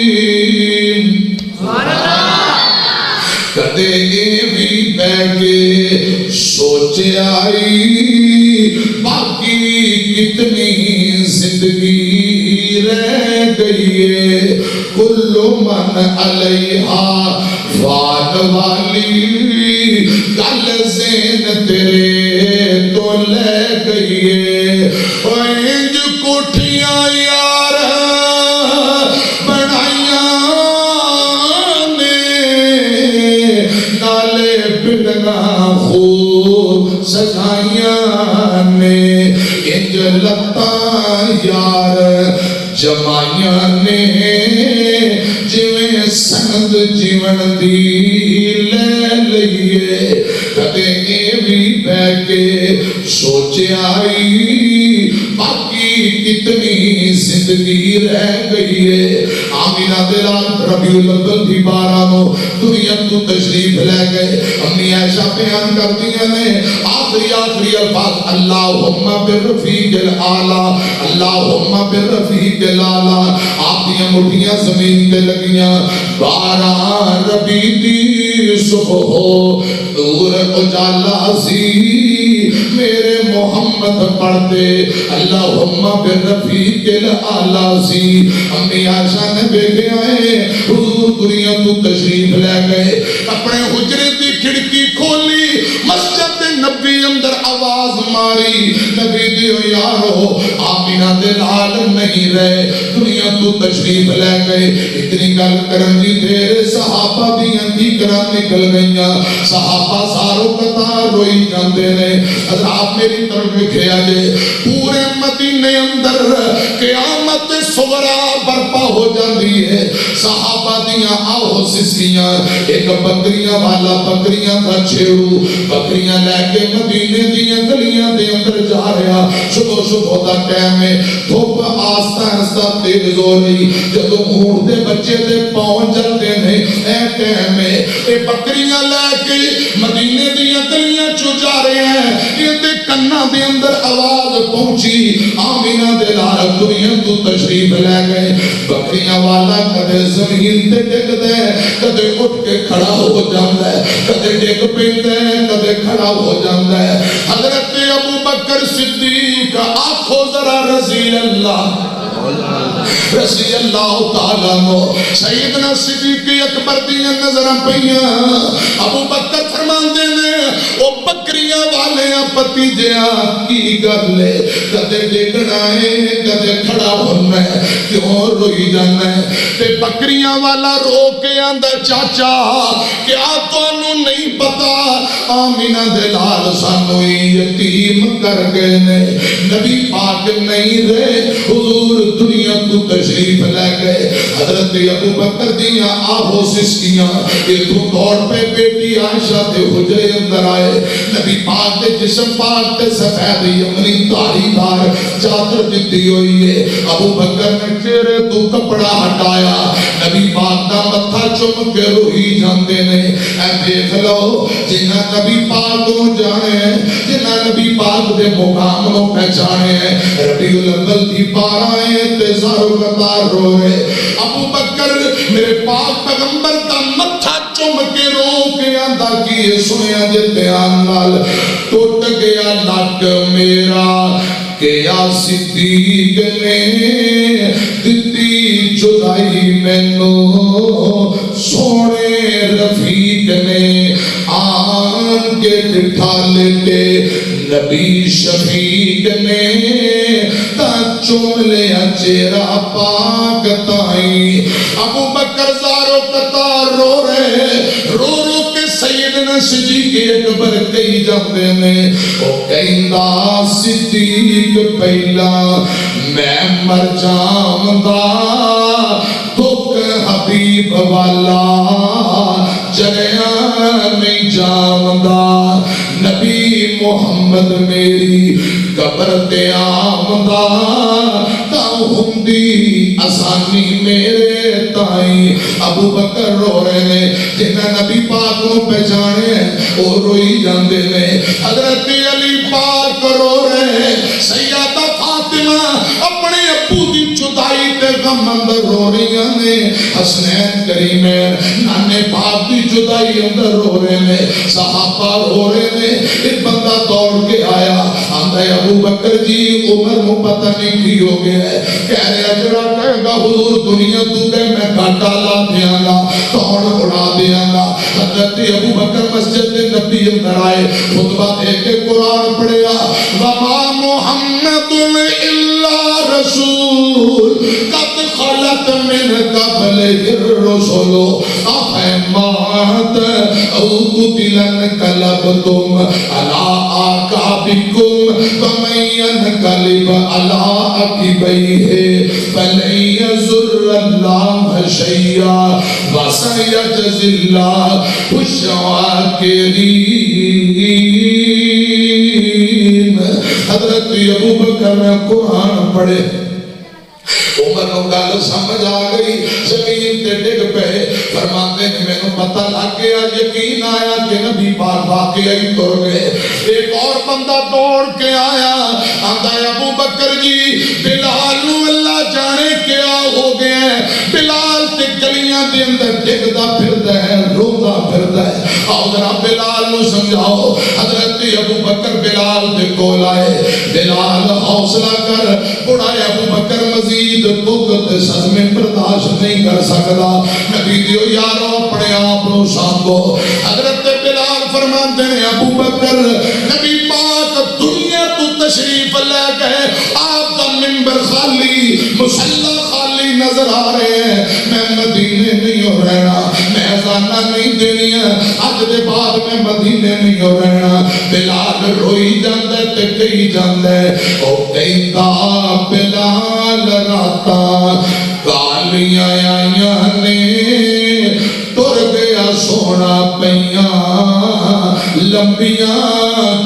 الشاكرين کدے بھی بیٹھے سوچ آئی باقی کتنی زندگی رہ گئی ہے کل من علیہا فان والی گل زین تیرے تو لے گئی ہے انج کوٹھیاں یار بنائیاں نے نالے بلنا خوب سجائیاں نے انج لتاں یار جمائیاں نے جویں سند جیون دی لے لئیے کدے اے بھی بہ کے سوچ آئی باقی کتنی زندگی رہ گئی ہے آمینہ دلال ربیع الاول دی 12 دنیا تو تشریف لے گئے امی عائشہ بیان کرتی ہیں آخری الفاظ اللہم بالرفیق الاعلی اللہم بالرفیق الاعلی آپ دیاں مٹھیاں زمین تے لگیاں 12 ربیع دی صبح نور اجالا سی میرے محمد پڑھتے اللہم بالرفیق الاعلی سی امی عائشہ نے بیٹھے آئے حضور دنیا تو تشریف لے گئے اپنے حجرے دی کھڑکی کھولی مسجد نبی اندر آواز ماری نبی دیو یارو آمینہ دلال نہیں رہے دنیا تو تشریف لے گئے اتنی گل کرن دی دیر صحابہ دیاں دیکرہ نکل گئیاں صحابہ ساروں قطار روئی جاندے نے حضرات میری طرف لکھے آجے پورے مدینے اندر قیامت صغرا برپا ہو جاندی ہے صحابہ دیاں آہو سسیاں ایک بکریاں والا بکریاں کا چھیڑو بکریاں لے کے مدینے دیاں گلیاں دے اندر جا رہا صبح دا ٹائم ہے دھوپ آستا آستا تیز ہو رہی جدو اونٹ دے بچے دے پاؤں جلتے ہیں اے ٹائم ہے اے بکریاں لے کے مدینے دیاں گلیاں چو جا رہے ہیں یہ دے کن کنا دے اندر آواز پہنچی آمینہ دے لال دنیا تو تشریف لے گئے بکریاں والا کدے زمین تے ڈگ دے کدے اٹھ کے کھڑا ہو جاندہ ہے کدے ڈگ پیندے کدے کھڑا ہو جاندہ ہے حضرت ابو بکر صدیق آنکھوں ذرا رضی اللہ تعالیٰ نو سیدنا صدیق اکبر دیا نظرہ پہیاں ابو بکر فرماندے نے او بکریاں والے پتی جیا کی گل لے کدے ڈگنا ہے کدے کھڑا ہونا ہے کیوں روئی جانا ہے تے بکریاں والا رو کے اندر چاچا کیا تو انہوں نہیں پتا آمینہ دلال سانوئی یتیم کر گئے نے نبی پاک نہیں رہے حضور دنیا کو تشریف لے گئے حضرت ابو بکر دیاں آہو سسکیاں یہ تو دوڑ پہ بیٹی عائشہ دے حجرے اندر آئے نبی پاک دے جسم پاک دے سفید یمنی داڑھی دار چادر دیتی ہوئی ہے ابو بکر نے چہرے تو کپڑا ہٹایا نبی پاک دا متھا چم کے روئی جاندے نے اے دیکھ لو جنہ نبی پاک کو جانے جنہ نبی پاک دے مقام کو پہچانے ربیع الاول دی 12 تے زارو قطار رو رہے ابو بکر میرے پاک پیغمبر کا متھا چم کے رو کے آندہ کیے سنیا جتے آنال ٹوٹ گیا لک میرا کیا صدیق نے دتی جدائی میں نو سونے رفیق نے آن کے ڈٹھا لیتے نبی شفیق نے تا چوم لیا چیرا پاک تائیں ابو بکر زارو قطار رو رہے رو رو کے سیدنا صدیق اکبر کئی جاندے نے او کہندہ صدیق پہلا میں مر جامدہ دکھ حبیب والا جریان نہیں جامدہ نبی محمد میری قبر تے آمدہ تاؤ ہندی آسانی میرے تائیں ابو بکر رو رہے نے جنہ نبی پاک کو پہچانے اور روئی جاندے نے حضرت علی پاک رو رہے سیدہ فاطمہ اپنے ابو دی جدائی تے غم اندر رو رہی نے حسنین کریمین نانے پاک دی جدائی اندر رو رہے نے صحابہ رو رہے نے ایک بندہ دوڑ کے آیا آندھا ابو بکر جی عمر مو پتہ نہیں کی ہو گیا ہے کہہ رہے اجرا کہے گا حضور دنیا تو گئے میں گھاٹا لا دیا گا توڑ اڑا دیا گا حضرت ابو بکر مسجد نبی اندر آئے خطبہ دے کے قرآن پڑھیا وما محمد الا رسول قد خلت من قبل الرسل افہمات او قتلن قلبتم علی آقابکم ومن ينقلب على عقبيه فلن يضر الله شيئا وسيجزي الله الشاكرين حضرت ابو بکر نے قرآن پڑھے عمر کو گل سمجھ آ گئی زمین تے ڈگ پہ فرماتے نے میں نے پتہ لگ گیا یقین آیا کہ نبی پاک واقعی تر گئے ایک اور بندہ دوڑ کے آیا آندھا ابو بکر جی بلال نو اللہ جانے کیا ہو گیا بلال تے گلیاں دے اندر ڈگدا پھردا ہے رودا پھردا ہے آؤ ذرا بلال نو سمجھاؤ حضرت ابو بکر بلال دے کول آئے بلال حوصلہ کر بڑھائے ابو بکر مزید دکھ صدمے برداشت نہیں کر سکتا نبی دیو یارو اپنے آپ نو سانگو حضرت بلال فرماتے ہیں ابو بکر نبی پاک دنیا تو تشریف لے گئے آپ کا منبر خالی مسلح خالی نظر آ رہے ہیں میں مدینے نہیں ہو رہنا میں ازانہ نہیں دینی ہے آج دے بعد میں مدینے نہیں ہو رہنا بلال روئی جاندے تے کئی جاندے او کئی دا بلال راتا کالیاں آئیاں نے تر گیا سونا پیاں لمبیاں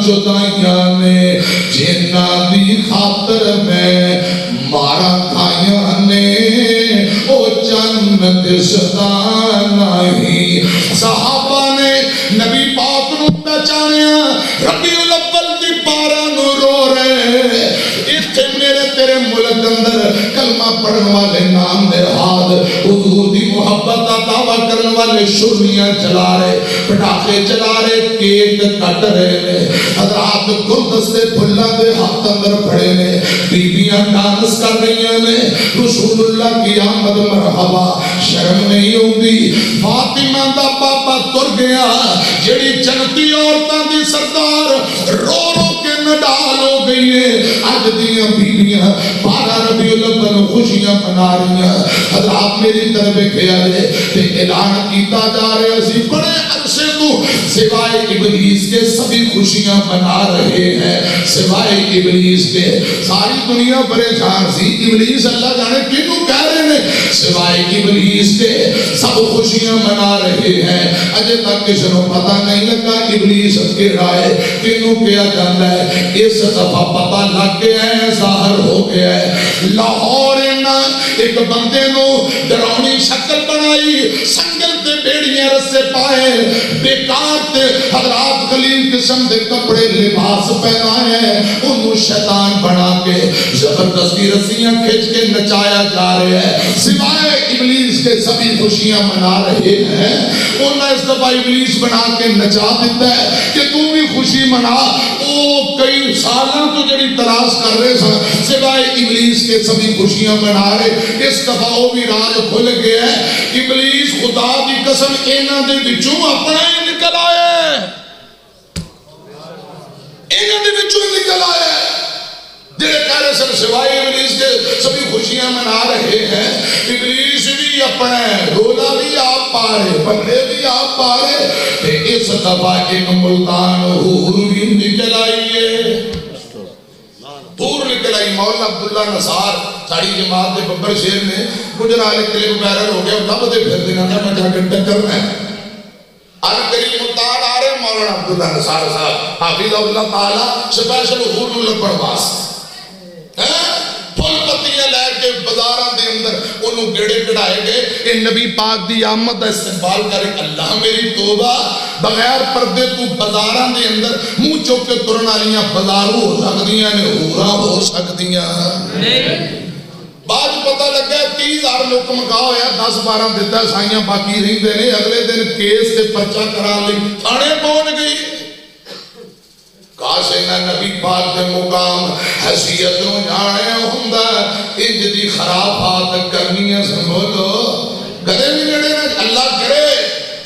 جدائیاں نے جنہ دی خاطر میں مارا کھائیاں نے او جنت صدا نہیں صحابہ نے نبی پاک نو پہچانیا ربیع الاول دی 12 نو پڑھن والے نام نہاد حضور دی محبت دا دعویٰ کرن والے شرنیاں چلا رہے پٹاخے چلا رہے کیک کٹ رہے نے حضرات گلدستے پھلاں دے ہاتھ اندر پھڑے نے بیبیاں ڈانس کر رہی نے رسول اللہ کی آمد مرحبا شرم نہیں ہوندی فاطمہ دا پاپا تر گیا جڑی جنتی عورتاں دی سردار رو رو کے نڈال ہو گئی ہے اج دیاں بیویاں 12 ربیع الاول خوشیاں منا رہی ہیں حضرات میری طرف خیال ہے کہ اعلان کیتا جا رہا اسی بڑے عرصے تو سوائے ابلیس کے سبھی خوشیاں منا رہے ہیں سوائے ابلیس کے ساری دنیا پریشان سی ابلیس اللہ جانے کینوں کہہ رہے ہیں سوائے ابلیس کے سب خوشیاں منا رہے ہیں اجے تک کسی کو پتہ نہیں لگا ابلیس کیڑا ہے کینوں کیا جاتا ہے اس دفعہ پتہ لگ گیا ہے ظاہر ہو گیا ہے لاہور ایک بندے نو ڈراؤنی شکل بنائی سنگل تے بیڑیاں رسے پائے بیکار تے حضرات خلیل قسم دے کپڑے لباس پہنائے انہوں شیطان بنا کے زبردستی رسیاں کھچ کے نچایا جا رہے ہیں سوائے ابلیس کے سبھی خوشیاں منا رہے ہیں انہوں اس دفعہ ابلیس بنا کے نچا دیتا ہے کہ تم بھی خوشی منا وہ کئی سالاں تو جڑی تلاش کر رہے سوائے ابلیس کے سبھی خوشیاں منا رہے اس دفعہ وہ بھی راز کھل گیا ہے ابلیس خدا دی قسم انہاں دے وچوں اپنا ہی نکل آیا انہاں دے وچوں نکل آیا جڑے کہہ رہے سن سوائے ابلیس کے سبھی خوشیاں منا رہے ہیں ابلیس بھی اپنا ہے ڈولا بھی آپ پا رہے بندے بھی آپ پا رہے اس دفعہ ایک ملتان حور بھی نکل آئیے دور نکل آئی مولانا عبداللہ نصار ساڑی جماعت دے ببر شیر نے گجرا لے کلپ وائرل ہو گیا لب دے پھر دینا تھا میں جا کے ٹکر ہے کریم ملتان آ رہے مولانا عبداللہ نصار صاحب حافظ اللہ تعالیٰ سپیشل حور نلک پڑھواس پھل پتیاں لے کے بازاراں دے اندر انہوں گڑے کڑائے گئے کہ نبی پاک دی آمد دا استقبال کرے اللہ میری توبہ بغیر پردے تو بازاراں دے اندر منہ چوک کے ترن والیاں بازاروں ہو سکدیاں نے ہورا ہو سکدیاں بعد پتہ لگا 30,000 لوگ مکا ہویا 10-12 دیتا سائیاں باقی رہی دینے اگلے دن کیس تے پرچہ کرا لی تھانے پہنچ گئی کاش اینا نبی پاک دے مقام حیثیت نو جانے ہوندہ انج دی خرافات کرنیاں سنبھولو کدے بھی نڑے نا اللہ کرے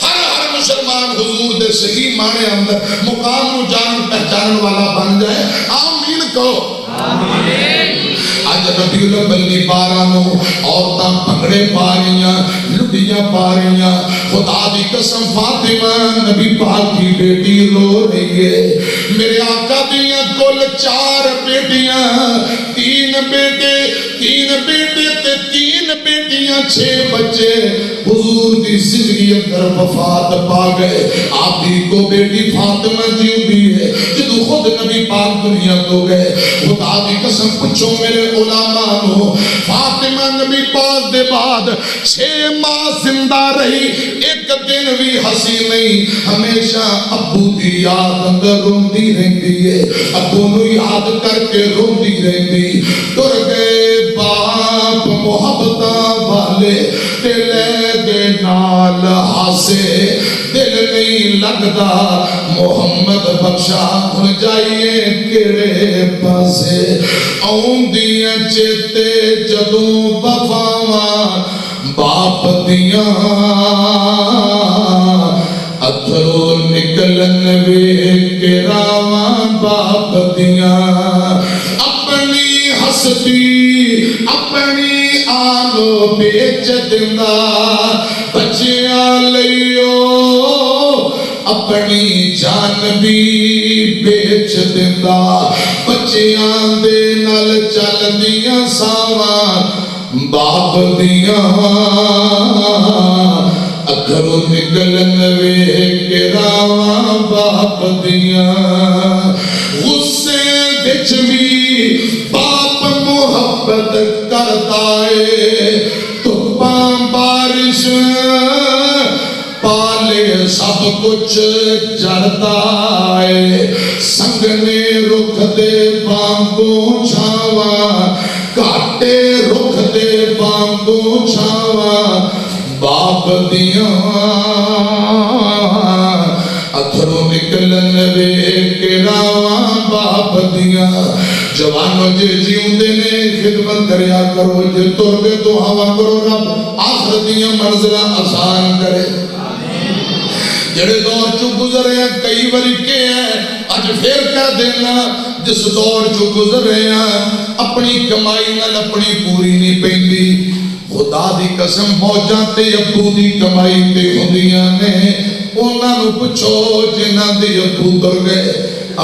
ہر مسلمان حضور دے صحیح معنی اندر مقام نو جان پہچان والا بن جائے آمین کہو آمین آج ربیع الاول دی 12 نو عورتاں پکڑے پا رہیاں لٹیاں پا رہیاں خدا دی قسم فاطمہ نبی پاک کی بیٹی رو رہی ہے میرے آقا دیاں کل 4 بیٹیاں 3 بیٹے تے 3 بیٹیاں 6 بچے حضور دی زندگی اندر وفات پا گئے آپ دی کو بیٹی فاطمہ جیوں بھی ہے جدو خود نبی پاک دنیا کو گئے خدا دی قسم پچھو میرے علماء نو فاطمہ نبی پاک دے بعد 6 ماہ زندہ رہی ایک دن بھی ہنسی نہیں ہمیشہ ابو دی یاد اندر روندی رہتی ہے ابو نو یاد کر کے روندی رہتی ٹر گئے باپ محبتاں والے دلے دے نال ہاسے دل نہیں لگدا محمد بخشا ہن جائیے کیڑے پاسے آؤں دیاں چیتے جدوں وفاواں باپ دیاں اتھرو نکلن ویکھ کے راواں باپ دیاں اپنی ہستی اپنی آلو بیچ دیندا بچیاں لئیو اپنی جان بھی بیچ دیندا بچیاں دے نال چل دیاں ساواں باپ دیاں اکھروں نکلن ویکھ کے راواں باپ دیاں غصے وچ بھی باپ محبت کرتا ہے دھوپاں بارش پالے سب کچھ جڑتا ہے سنگنے رکھ دے بانگوں چھاواں کاٹے رکھ دے تو چھاواں باپ دیاں اتھرو نکلن ویکھ کے راواں باپ دیاں جوانو جے جیوندے نے خدمت کریا کرو جے تر گئے تو ہوا کرو رب آخر دیاں منزلہ آسان کرے جڑے دور چو گزرے ہیں کئی وریکے ہیں اج پھر کر دینا جس دور چو گزرے ہیں اپنی کمائی نال اپنی پوری نہیں پیندی خدا دی قسم فوجاں تے ابو دی کمائی تے ہوندیاں نے انہاں نوں پوچھو جنہاں دے ابو تر گئے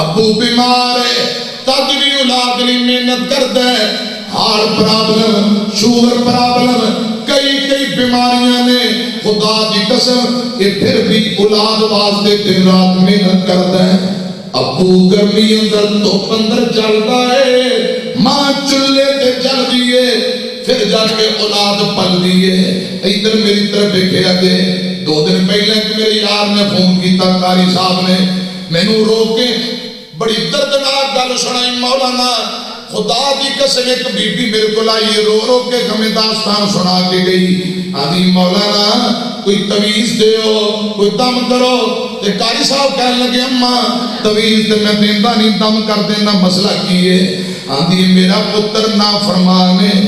ابو بیمار ہے تد بھی اولاد لی محنت کردا ہے ہارٹ پرابلم شوگر پرابلم کئی بیماریاں نے خدا دی قسم یہ پھر بھی اولاد واسطے دن رات محنت کردا ہے ابو گرمی اندر دھوپ اندر چلدا ہے ماں چولہے تے جل دیے پھر جا کے اولاد پل دیے ادھر میری طرف دیکھے آگے 2 دن پہلے کہ میرے یار نے فون کیتا قاری صاحب نے میں نو رو کے بڑی دردناک گل سنائی مولانا خدا دی قسم ایک بی بی میرے کو لائی رو رو کے ہمیں داستان سنا کے گئی آدھی مولانا کوئی تویز دے ہو کوئی دم کرو تے قاری صاحب کہنے لگے اماں تویز دے میں دیندہ نہیں دم کر دینا مسئلہ کیے آدھی میرا پتر نافرمان ہے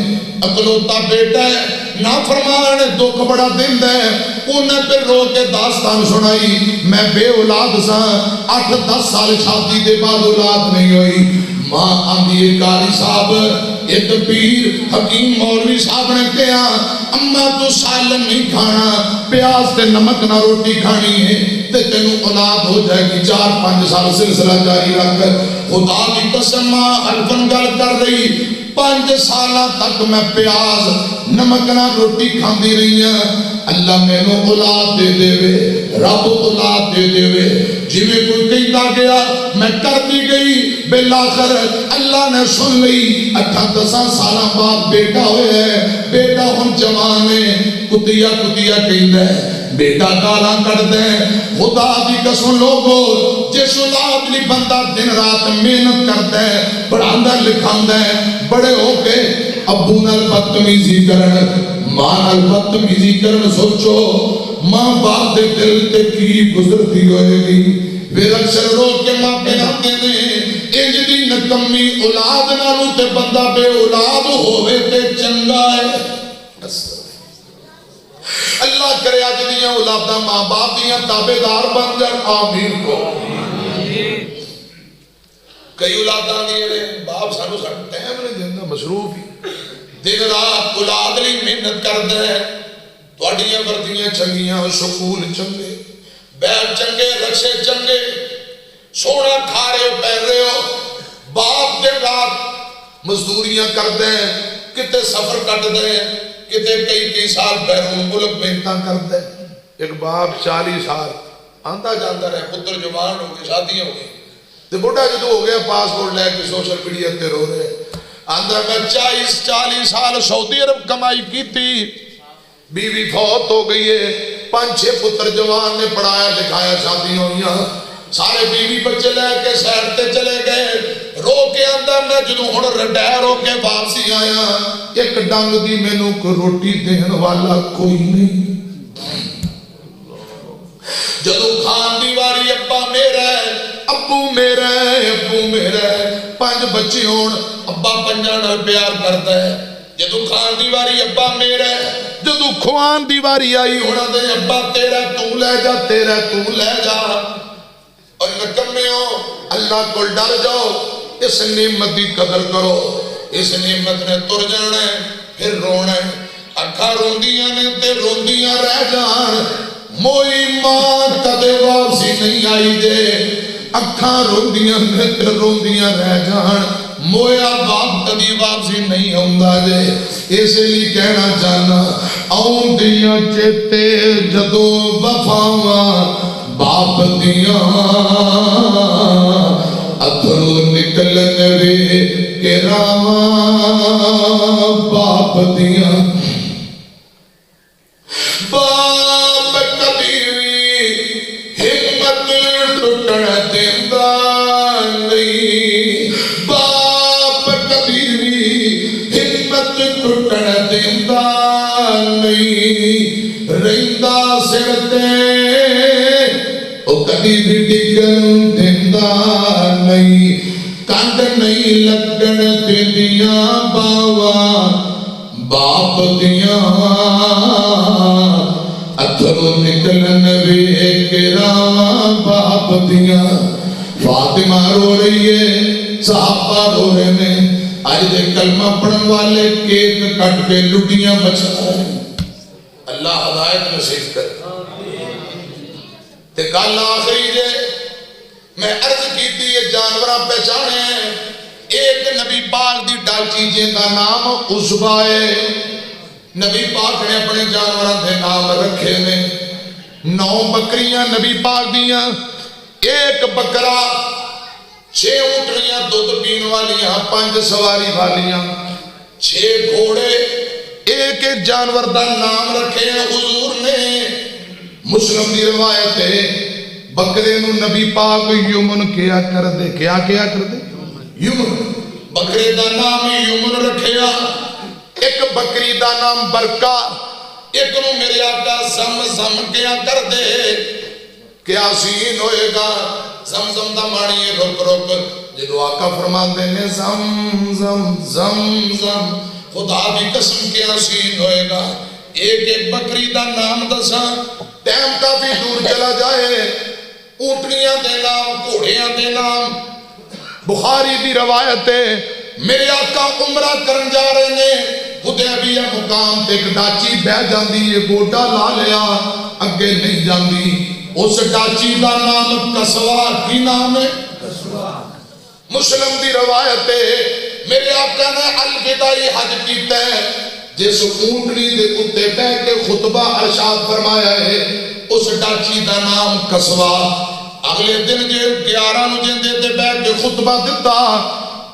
اکلوتا بیٹا ہے نافرمان ہے دکھ بڑا دن ہے انہیں پھر رو کے داستان سنائی میں بے اولاد سا 8-10 سال شادی دے بعد اولاد نہیں ہوئی ماں آندھی قاری صاحب ایک پیر حکیم مولوی صاحب نے کہا اماں تو سالن نہیں کھانا پیاز تے نمک نہ روٹی کھانی ہے تے تینوں اولاد ہو جائے گی 4-5 سال سلسلہ جاری رکھ خدا کی قسم ماں حلفن گل کر رہی 5 سالہ تک میں پیاز نمک نہ روٹی کھاندی رہی ہیں اللہ میں نو اولاد دے دے وے رب اولاد دے دے وے جویں کوئی کہتا گیا میں کرتی گئی بالآخر اللہ نے سن لی 8-10 سالہ بعد بیٹا ہوئے ہے بیٹا ہم جوان ہے کتیا کہتا ہے بیٹا گالاں کٹ دیں خدا دی قسم لوگو جس اولاد لی بندہ دن رات محنت کرتا ہے پڑھاندہ لکھاندہ ہے بڑے ہو کے ابو نال بدتمیزی کرن ماں نال بدتمیزی کرن سوچو ماں باپ دے دل تے کی گزرتی ہوئے گی پھر اکثر رو کے ماں پہ آتے ہیں انج دی نکمی اولاد نالوں تے بندہ بے اولاد ہوئے تے چنگا ہے اللہ کرے آج دیاں اولادہ ماں باپ دیاں تابعدار بن جائیں آمین کو کئی اولادہ دیئے باپ سانو سا ٹائم نہیں دینا مصروف ہی دن رات اولاد لی محنت کر دے توڑیاں وردیاں چنگیاں سکول چنگے بیٹ چنگے رکشے چنگے سونا کھا رہے ہو پہن رہے ہو باپ دن رات مزدوریاں کر دیں کتے سفر کٹ دیں کتے کئی سال بیرون ملک محنتاں کر دیں ایک باپ 40 سال آندا جاندا رہے پتر جوان ہو گئے شادیاں ہو گئی تے بڑا جدو ہو گیا پاسپورٹ لے کے سوشل میڈیا تے رو رہے آندھا میں 40 سال سعودی عرب کمائی کی تھی بیوی فوت ہو گئی ہے 5-6 پتر جوان نے پڑھایا لکھایا شادی ہوئیاں سارے بیوی بچے لے کے سیرتے چلے گئے رو کے آندھا میں جدو ہن رٹائر ہو کے واپسی آیا ایک ڈنگ دی مینوں کو روٹی دین والا کوئی نہیں جدو کھان دیواری ابا میرا ہے ابو میرا ہے ابو میرا ہے 5 بچے ہون ابا 5 نال پیار کرتا ہے جدو کھان دیواری ابا میرا ہے جدو کھوان دیواری آئی ہونا دے ابا تیرا تو لے جا تیرا تو لے جا اور نکمے ہو اللہ کو ڈر جاؤ اس نعمت دی قدر کرو اس نعمت نے تر جانا ہے پھر رونا ہے اکھا روندیاں نے تے روندیاں رہ جان موئی ماں کدے واپسی نہیں آئی دے اکھا روندیاں نے تے روندیاں رہ جان مویا باپ کدی واپسی نہیں ہوندہ دے اس لیے کہنا چاہنا آؤں دیاں چیتے جدو وفاواں باپ دیاں اتھرو نکلن وے کہ راواں باپ دیاں باپ کبھی ہمت ٹوٹن دیندہ نہیں باپ کبھی ہمت ٹوٹن دیندہ کدی بھی ڈگن دیندا نہیں کنڈ نہیں لگن دیندیاں باواں باپ دیاں اتھرو نکلن ویکھ راواں باپ دیاں فاطمہ رو رہی ہے صحابہ رو رہے ہیں آج دے کلمہ پڑھن والے کیک کٹ کے لٹیاں بچا رہے ہیں اللہ ہدایت نصیب کرے تے گل آخری جے میں عرض کی تھی یہ جانوراں پہچانے ہیں ایک نبی پاک دی ڈالچی جن کا نام عصبہ ہے نبی پاک نے اپنے جانوراں دے نام رکھے نے 9 بکریاں نبی پاک دیاں ایک بکرا 6 اونٹنیاں دودھ پین والیاں 5 سواری والیاں 6 گھوڑے ایک ایک جانور دا نام رکھے ہیں حضور نے مسلم دی روایت ہے بکرے نو نبی پاک یمن کیا کر دے کیا کر دے یمن بکرے دا نام یمن رکھیا ایک بکری دا نام برکا ایک نو میرے آقا زم کیا کر دے کیا سین ہوئے گا زم دا مانی رک جدو آقا فرما دینے زم خدا بھی قسم کیا سین ہوئے گا ایک بکری دا نام دسا ٹائم کافی دور چلا جائے اونٹنیاں دے نام گھوڑیاں دے نام بخاری دی روایت ہے میرے آقا عمرہ کرن جا رہے نے حدیبیہ مقام تے ایک ڈاچی بہ جاندی یہ گوٹا لا لیا اگے نہیں جاندی اس ڈاچی دا نام کسوا کی نام ہے مسلم دی روایت ہے میرے آقا نے الوداعی حج کیتا ہے جس اونٹنی دے اتے بیٹھ کے خطبہ ارشاد فرمایا ہے اس ڈاچی دا نام کسوا اگلے دن جے 11 نو جندے تے بیٹھ کے خطبہ دیتا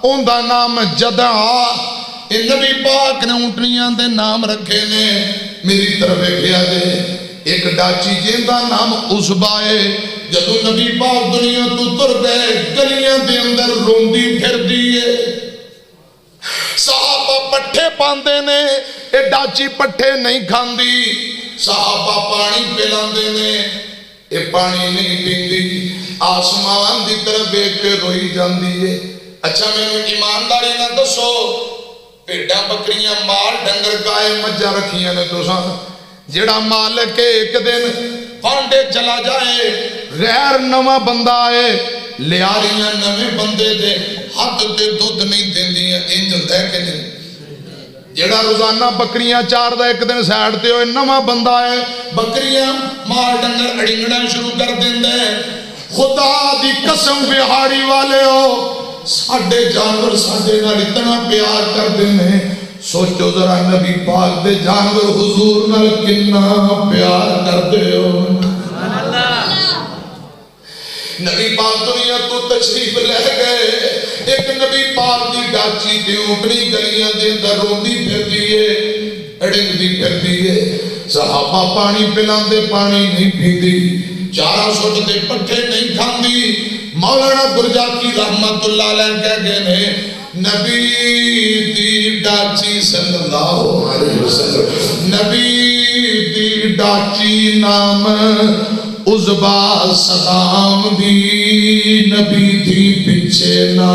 ان دا نام جدعا نبی پاک نے اونٹنیاں دے نام رکھے نے میری طرف کیا دے ایک ڈاچی جن دا نام عصبہ ہے جدو نبی پاک دنیا تو تر گئے گلیاں دے اندر روندی پھر دیئے صحابہ پٹھے پاندے نے اے ڈاچی پٹھے نہیں کھاندی صحابہ پانی پلاندے نے اے پانی نہیں پیندی آسمان دی طرف ایک کے روئی جاندی ہے اچھا میں نے ایمانداری نہ دسو پیڑا بکریاں مال ڈنگر گائے مجھا رکھیاں نے تو ساں جڑا مالک ایک دن فانڈے چلا جائے غیر نواں بندہ آئے لیاریاں نویں بندے دے ہاتھ دے دودھ نہیں دین دیا انجل دے کے نہیں جڑا روزانہ بکریاں چار دا ایک دن سیڑتے ہوئے نواں بندہ آئے بکریاں مال ڈنگر اڑنگڑا شروع کر دین دے خدا دی قسم بہاڑی والے ہو ساڑھے جانور ساڑھے نال اتنا پیار کر دینے سوچو ذرا نبی پاک دے جانور حضور نال کنا پیار کر دے ہو نبی پاک دنیا تو تشریف لے گئے ایک نبی پاک دی ڈاچی دی اونٹنی گلیاں دے اندر روندی پھر دیئے اڑنگ دی پھر دیئے صحابہ پانی پلان دے پانی نہیں پیندی چارہ سوٹ دے پٹھے نہیں کھاندی مولانا برجاتی رحمت اللہ علیہ کہہ گئے نے نبی دی ڈاچی صلی اللہ علیہ وسلم نبی دی ڈاچی نام عزبہ صدام دی نبی دی پچھے نہ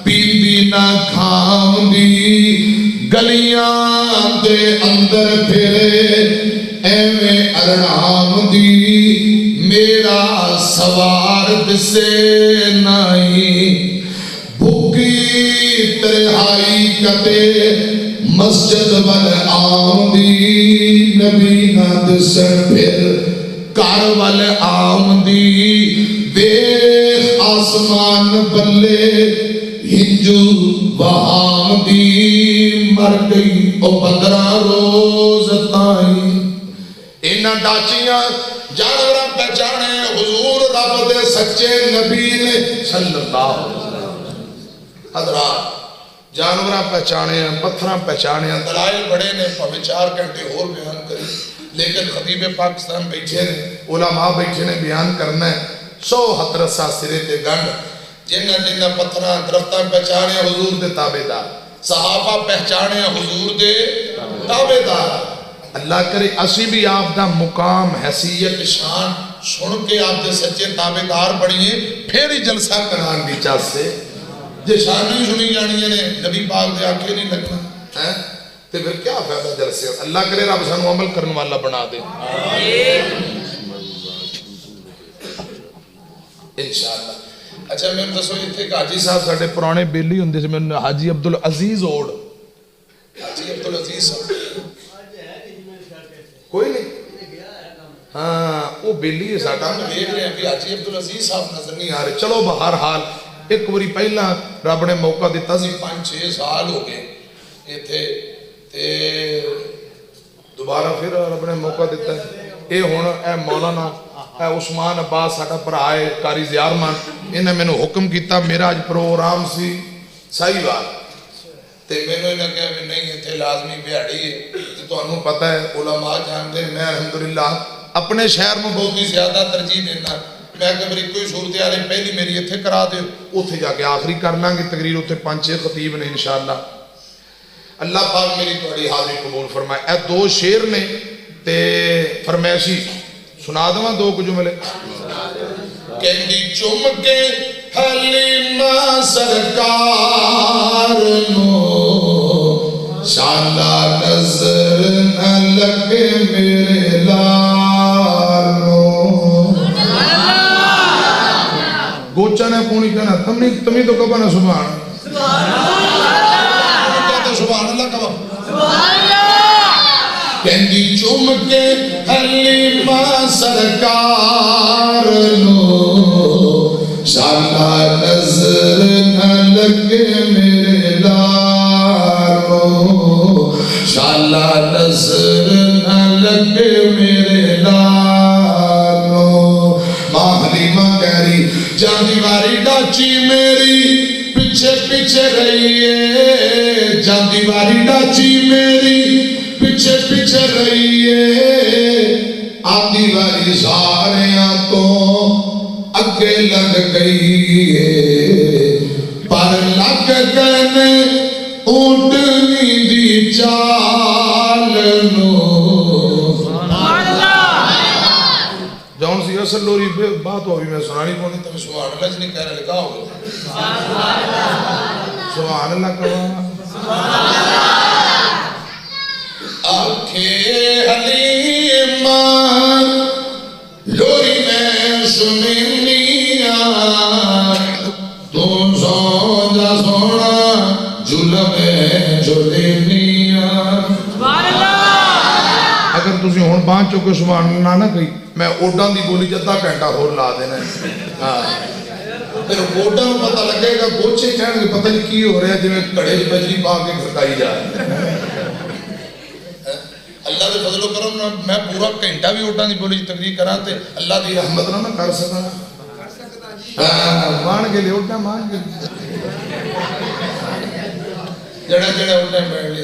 پیندی نہ کھام دی گلیاں دے اندر پھرے ایویں ارنام دی میرا سوار دسے نائی بھوکی ترہائی کتے مسجد وال آمدی نبی نہ دسن پھر کار وال آمدی دیکھ آسمان بلے ہنجو بہامدی مر گئی او 15 روز تائیں انہاں ڈاچیاں جانوراں پہچانے حضور رب دے سچے نبی نے صلی اللہ علیہ وسلم حضرات جانوراں پہچانے ہیں پتھراں پہچانے ہیں دلائل بڑے نے پہلے 4 گھنٹے اور بیان کری لیکن خطیب پاکستان بیٹھے نے علماء بیٹھے نے بیان کرنا ہے 100 حترسہ سرے تے گنڈ جنہ پتھراں درختاں پہچانے حضور دے تابعدار صحابہ پہچانے حضور دے تابعدار اللہ کرے اسی بھی آپ دا مقام حیثیت شان سن کے آپ دے سچے تابعدار بنیے پھر ہی جلسہ کران دی چاہت سے جے شانی سنی جانی نے نبی پاک دے آنکھیں نہیں لگنا تو پھر کیا فائدہ جلسے اللہ کرے رب سانو عمل کرنے والا بنا دے انشاءاللہ اچھا میں دسو اتنے کہ حاجی صاحب ساڑھے پرانے بیلی ہوندے سے میں حاجی عبدالعزیز اوڑ حاجی عبدالعزیز صاحب کوئی نہیں ہاں وہ بیلی ہے ساڑھا میں دیکھ رہے ہیں کہ حاجی عبدالعزیز صاحب نظر نہیں آ رہے چلو بہرحال ایک بری پہلا رب نے موقع دیتا سی 5-6 سال ہو گئے یہ تھے دوبارہ پھر رب نے موقع دیتا ہے اے ہونا اے مولانا اے عثمان عباس ساڑھا پر آئے کاری زیارمان انہیں میں نے حکم کیتا میرا آج پروگرام سی صحیح بات تے میں نے انہیں کہا کہ نہیں تھے لازمی بیاڑی ہے تو انہوں پتہ ہے علماء جان دے میں الحمدللہ اپنے شہر میں بہت ہی زیادہ ترجیح دینا میں کہ میری کوئی صورتحال ہے پہلی میری اتھے کرا دے اتھے جا کے آخری کرنا گی تقریر اتھے 5-6 خطیب نے انشاءاللہ اللہ پاک میری توڑی حاضری قبول فرمائے اے 2 شیر نے تے فرمیشی سنا دوں 2 کو جملے کہندی چمکے حلیمہ سرکار نو شاندار نظر نہ لگے میرے لار نو گوچا نے پونی کہنا تمہیں تو کبھا نہ سبحان سبحان اللہ کبھا کہندی چمکے حلیمہ سرکار نو شاندار نظر نہ لگے میرے لار نو شاندار نظر نہ لگے میرے لار نو ماں حلیمہ کہہ رہی جان دیواری ڈاچی میری پیچھے پیچھے رہیے جان دیواری ڈاچی میری پیچھے پیچھے رہیے آدھی واری ساریاں تو اگے لگ گئی ہے پر لگ گئے اونٹنی دی چال نو جون سی اصل لوری بات ہوئی میں سنانی کونی تو سبحان اللہ جنہیں کہہ رہے لکھا ہوگا سبحان اللہ کہا آنکھیں حلیمہ لوری میں سننیا تو سو جا سونا جھولے جھولینیا اگر تسی ہون بانچ چوکے سبحان اللہ نہ کہی میں اوڈان دی بولی جدہ گھنٹہ ہور لا دینا پھر اوڈان میں پتہ لگے گا گوچے کہنے گے پتہ نہیں کی ہو رہا ہے جو میں کڑے بجری پا کے گھٹائی جا اللہ دے فضل و کرم میں پورا گھنٹہ بھی اوڈان دی بولی تقریر کراں تے اللہ دی رحمت نہ کر سکنا مان کے لئے اوڈان مان کے جڑا جڑا اوڈان بیٹھ لے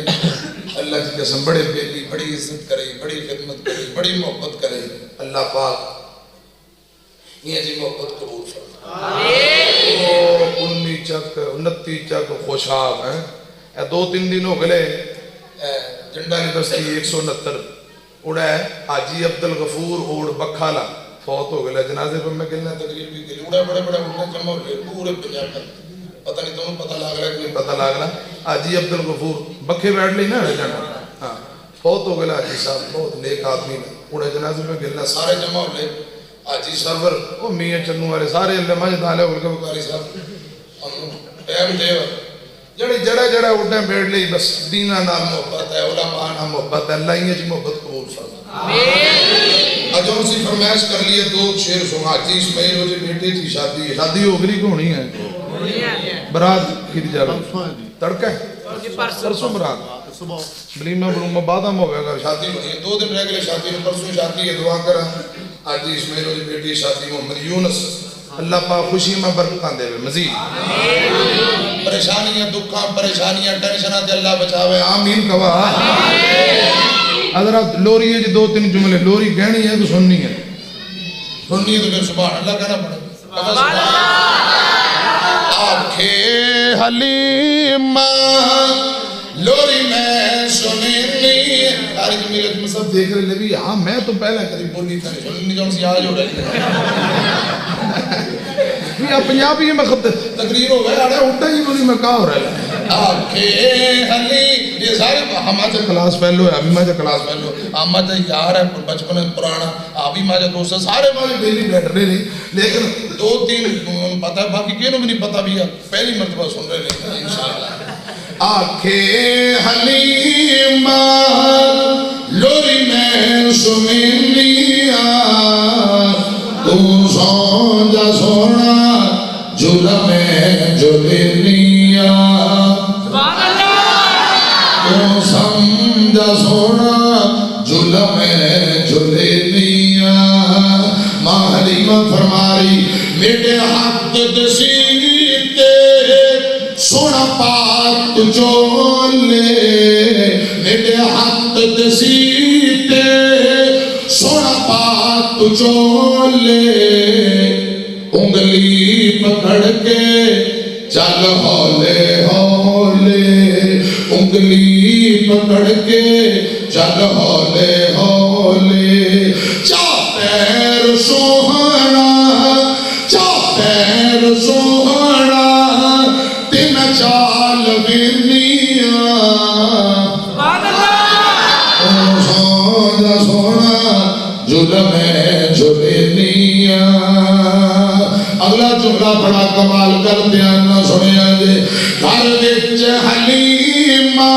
اللہ کی قسم بڑے بیلی بڑی عزت کرے بڑی خدمت کرے بڑی محبت کرے اللہ پاک یہ جی محبت قبول فرمائے 29 چک خوشاب ہیں 2-3 دن ہو گئے جنڈا کی بستی 169 اڑا ہے حاجی عبدالغفور اوڑ بکھالا فوت ہو گئے جنازے پر میں گلنا تقریر بھی گلی اڑا بڑے بڑے اڑنا جمع ہو گئے پورے پنجاب کا پتہ نہیں تمہیں پتہ لگ رہا ہے کہ نہیں پتہ لگ رہا حاجی عبدالغفور بکھے بیٹھ لی نا جانا فوت ہو گئے حاجی صاحب بہت نیک آدمی نے اڑا جنازے میں گلنا سارے جمع ہو گئے حاجی سرور وہ میاں چنو والے سارے علماء جتالے ہو گئے بکاری صاحب ٹائم دے جڑے جڑا جڑا اڑنے بیٹھ لی بس دینہ نام محبت ہے علماء نام محبت ہے اللہ ہی جی محبت قبول فرمائے اجو اسی فرمائش کر لیے 2 شیر سنا حاجی اسماعیل ہو جی بیٹے تھی شادی ہو گئی کونی ہے برات کی جا رہا تڑکا ہے پرسوں برات بلیمہ بلومہ بادم ہو گیا شادی ہوئی 2 دن رہ گئے شادی میں پرسوں شادی ہے دعا کرا حاجی اسماعیل ہو جی بیٹی شادی محمد یونس اللہ پاک خوشی میں برکتاں دے مزید پریشانیاں دکھاں پریشانیاں ٹینشناں تے اللہ بچاوے آمین کوا حضرات لوری ہے جی 2-3 جملے لوری گہنی ہے تو سننی ہے تو پھر سبحان اللہ کہنا پڑے آنکھیں حلیمہ لوری میں سننی کاری جمیلت میں سب دیکھ رہے بھی ہاں میں تو پہلے کبھی بولی تھا نہیں جان سی آج ہو رہا ہے پنجابی میں خط تقریر ہو گیا اٹھا ہی بولی میں کہا ہو رہا ہے آنکھیں ہلی یہ سارے ہمارے کلاس فیلو ہے ابھی مجھے کلاس فیلو ہمارے یار ہے بچپن پرانا ابھی مجھے دوست ہے سارے مجھے ڈیلی بیٹھ رہے نہیں لیکن دو تین پتہ ہے باقی کینوں بھی نہیں پتہ بھی پہلی مرتبہ سن رہے نہیں انشاءاللہ آنکھیں حلیمہ لوری میں سمینیا تو سو جا سونا جھولا میں جھولینیا تو سمجھا سونا جھولا میں جھولینیا ماں حلیمہ فرماری میرے ہاتھ دسیتے سونا پاک تجھولے میرے ہاتھ دسیتے سونا پاک تجھولے انگلی پکڑ کے چل ہولے ہولے انگلی پکڑ کے چل ہولے ہولے چا پیر سوہنا چا پیر سوہنا تین چال بینیا سونا سونا جھولا میں جھولینیا اگلا جملہ بڑا کمال کر دھیان نہ سنیا جے گھر وچ حلیمہ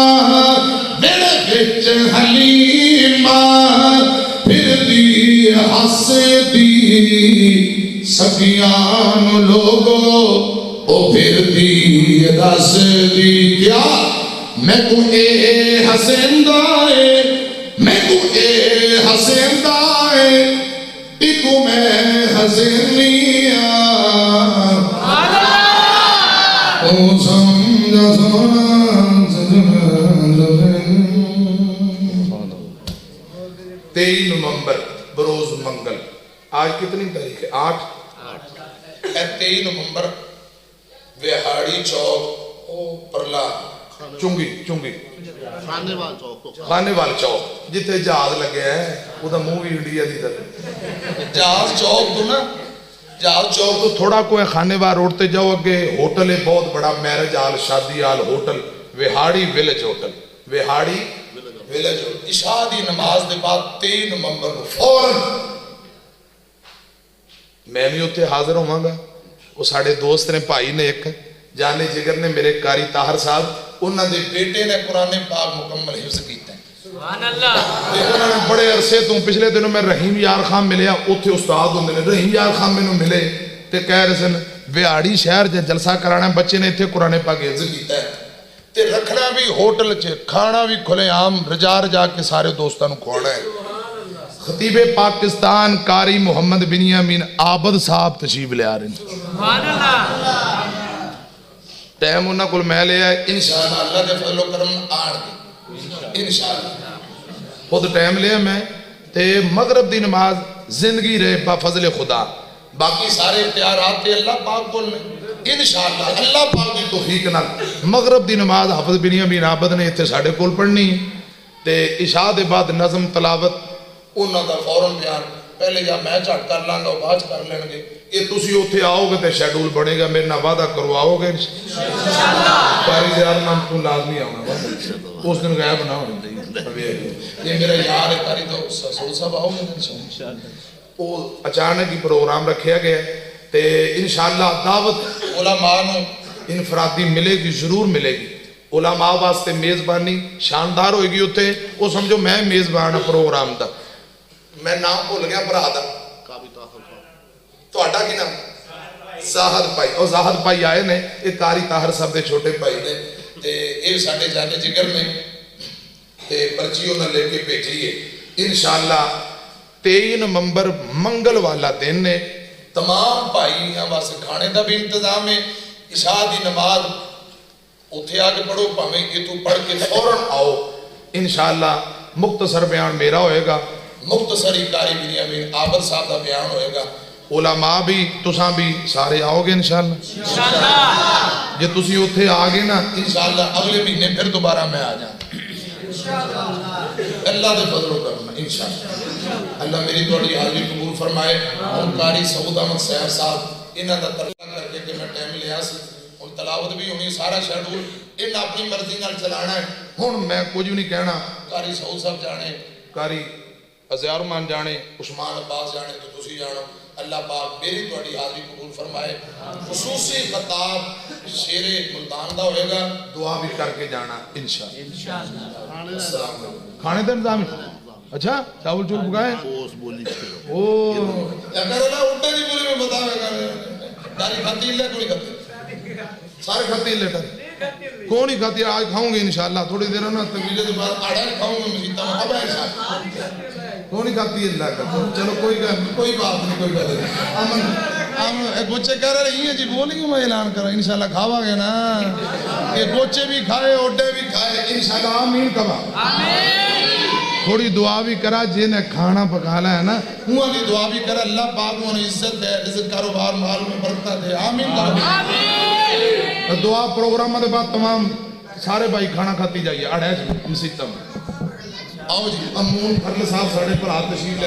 میرے وچ حلیمہ پھر دی ہس دی سکیان لوگو او پھر دی دس دی کیا میں کو اے حسندائے میں کو اے حسندائے ایکو میں حسنیا او سمجھا سونا تئی نومبر بروز منگل آج کتنی تاریخ ہے 8 تئی نومبر وہاڑی چوک او پرلا چونگی خانے وال چوک جتے جہاز لگے ہیں وہ دا مووی انڈیا دی در جہاز چوک تو نا جہاز چوک تو تھوڑا کوئی خانے وال روڈ تے جاؤ اگے ہوٹل ہے بہت بڑا میرج آل شادی hall hotel Vehari village hotel Vehari village hotel عشاء دی نماز دے بعد 3 نومبر کو فوراں میں بھی اتنے حاضر ہوں گا وہ ساڑھے دوست نے بھائی نے ایک جانے جگر نے میرے قاری طاہر صاحب انہوں نے بیٹے نے قرآن پاک مکمل حفظ کیتا ہے سبحان اللہ انہوں نے بڑے عرصے تو پچھلے دنوں میں رحیم یار خان ملیا اتھے استاد ہوندے نے رحیم یار خان میں ملے تے کہہ رہے سن وہاڑی شہر جے جلسہ کرانا بچے نے اتھے قرآن پاک حفظ کیتا ہے تے رکھنا بھی ہوٹل چے کھانا بھی کھلے عام رجا کے سارے دوستانوں کھوانا ہے خطیب پاکستان قاری محمد بنیامین عابد صاحب تشریف لے آ رہے ہیں سبحان اللہ ٹائم انہاں کل میں لے آئے انشاءاللہ اللہ دے فضل و کرم آن گے انشاءاللہ خود ٹائم لے میں تے مغرب دی نماز زندگی رہے با فضل خدا باقی سارے اختیارات تے اللہ پاک کل نے انشاءاللہ اللہ پاک دی توفیق نال مغرب دی نماز حافظ بنیامین عابد نے اتھے ساڑھے کول پڑھنی تے عشاء دے بعد نظم تلاوت انہاں دا فوراں بیان پہلے یا میں چاٹ کر لانگا وہ باج کر لیں گے یہ تسی اتھے آؤ گے تے شیڈول بڑھے گا میرے نہ وعدہ کرواؤ گے انشاءاللہ قاری زیار نام تو لازمی آؤنا اس دن غیب نہ ہونے یہ میرا یار ہے قاری تو سول صاحب آؤ گے انشاءاللہ وہ اچانک ہی پروگرام رکھیا گیا تے انشاءاللہ دعوت علماء نو انفرادی ملے گی ضرور ملے گی علماء واسطے میزبانی شاندار ہوئے گی اتھے وہ سمجھو میں میزبان پروگرام دا میں نام بھول گیا برا دا تو آٹا کی نام زاہد بھائی اور زاہد بھائی آئے نے ایک قاری طاہر صاحب دے چھوٹے بھائی نے تے ایک ساڑھے جانے جگر میں تے پرچیوں نہ لے کے بھیجیے انشاءاللہ 23 نومبر منگل والا دن نے تمام بھائی ہم واسے کھانے دا بھی انتظام ہے عشاء دی نماز اتھے آگے پڑھو پاہمیں یہ تو پڑھ کے فوراں آؤ انشاءاللہ مختصر بیان میرا ہوئے گا مختصری قاری بنیامین عابد صاحب دا بیان ہوئے گا علماء بھی تساں بھی سارے آؤ گے انشاءاللہ جے تسی اتھے آگے نا انشاءاللہ اگلے مہینے پھر دوبارہ میں آ جاؤں اللہ دے فضل و کرم انشاءاللہ اللہ میری تھوڑی حاضری قبول فرمائے اور قاری سعود احمد صاحب صاحب انہاں دا ترجمہ کر کے کہ میں ٹائم لیا سی اور تلاوت بھی ہونی سارا شیڈول ان اپنی مرضی نال چلانا ہے ہن میں کچھ بھی نہیں کہنا قاری سعود صاحب جانے قاری ازیارمان جانے عثمان عباس جانے تو تسی جانو اللہ پاک میری تھوڑی حاضری قبول فرمائے خصوصی خطاب شیر ملتان دا ہوئے گا دعا بھی کر کے جانا انشاءاللہ السلام علیکم کھانے دا انتظام اچھا چاول چول پکائے اوہ اگر اللہ اٹھے جی بولی میں بتاوے گا داری کھاتی لے کوئی کھاتی سارے کھاتی لے ٹھر کون ہی کھاتی آج کھاؤں گے انشاءاللہ تھوڑی دیر نا تقویلے کے بعد آڑھا کھاؤں گے مسیطہ میں اب ایسا کون ہی کھاتی اللہ کا چلو کوئی بات نہیں کوئی بات نہیں ہم گوچے کہہ رہے ہیں جی بولی کیوں میں اعلان کر رہا انشاءاللہ کھاوا گے نا کہ گوچے بھی کھائے اوڈے بھی کھائے انشاءاللہ آمین کبا تھوڑی دعا بھی کرا جنہیں کھانا پکالا ہے نا ہوا کی دعا بھی کرا اللہ پاک انہیں عزت دے رزق کاروبار مال میں برکت دے آمین کبا دعا پروگرام دے بعد تمام سارے بھائی کھانا کھاتی جائیے اڑھے مسیطہ میں آؤ جی امون فرل صاحب ساڑھے پر آت تشریف لے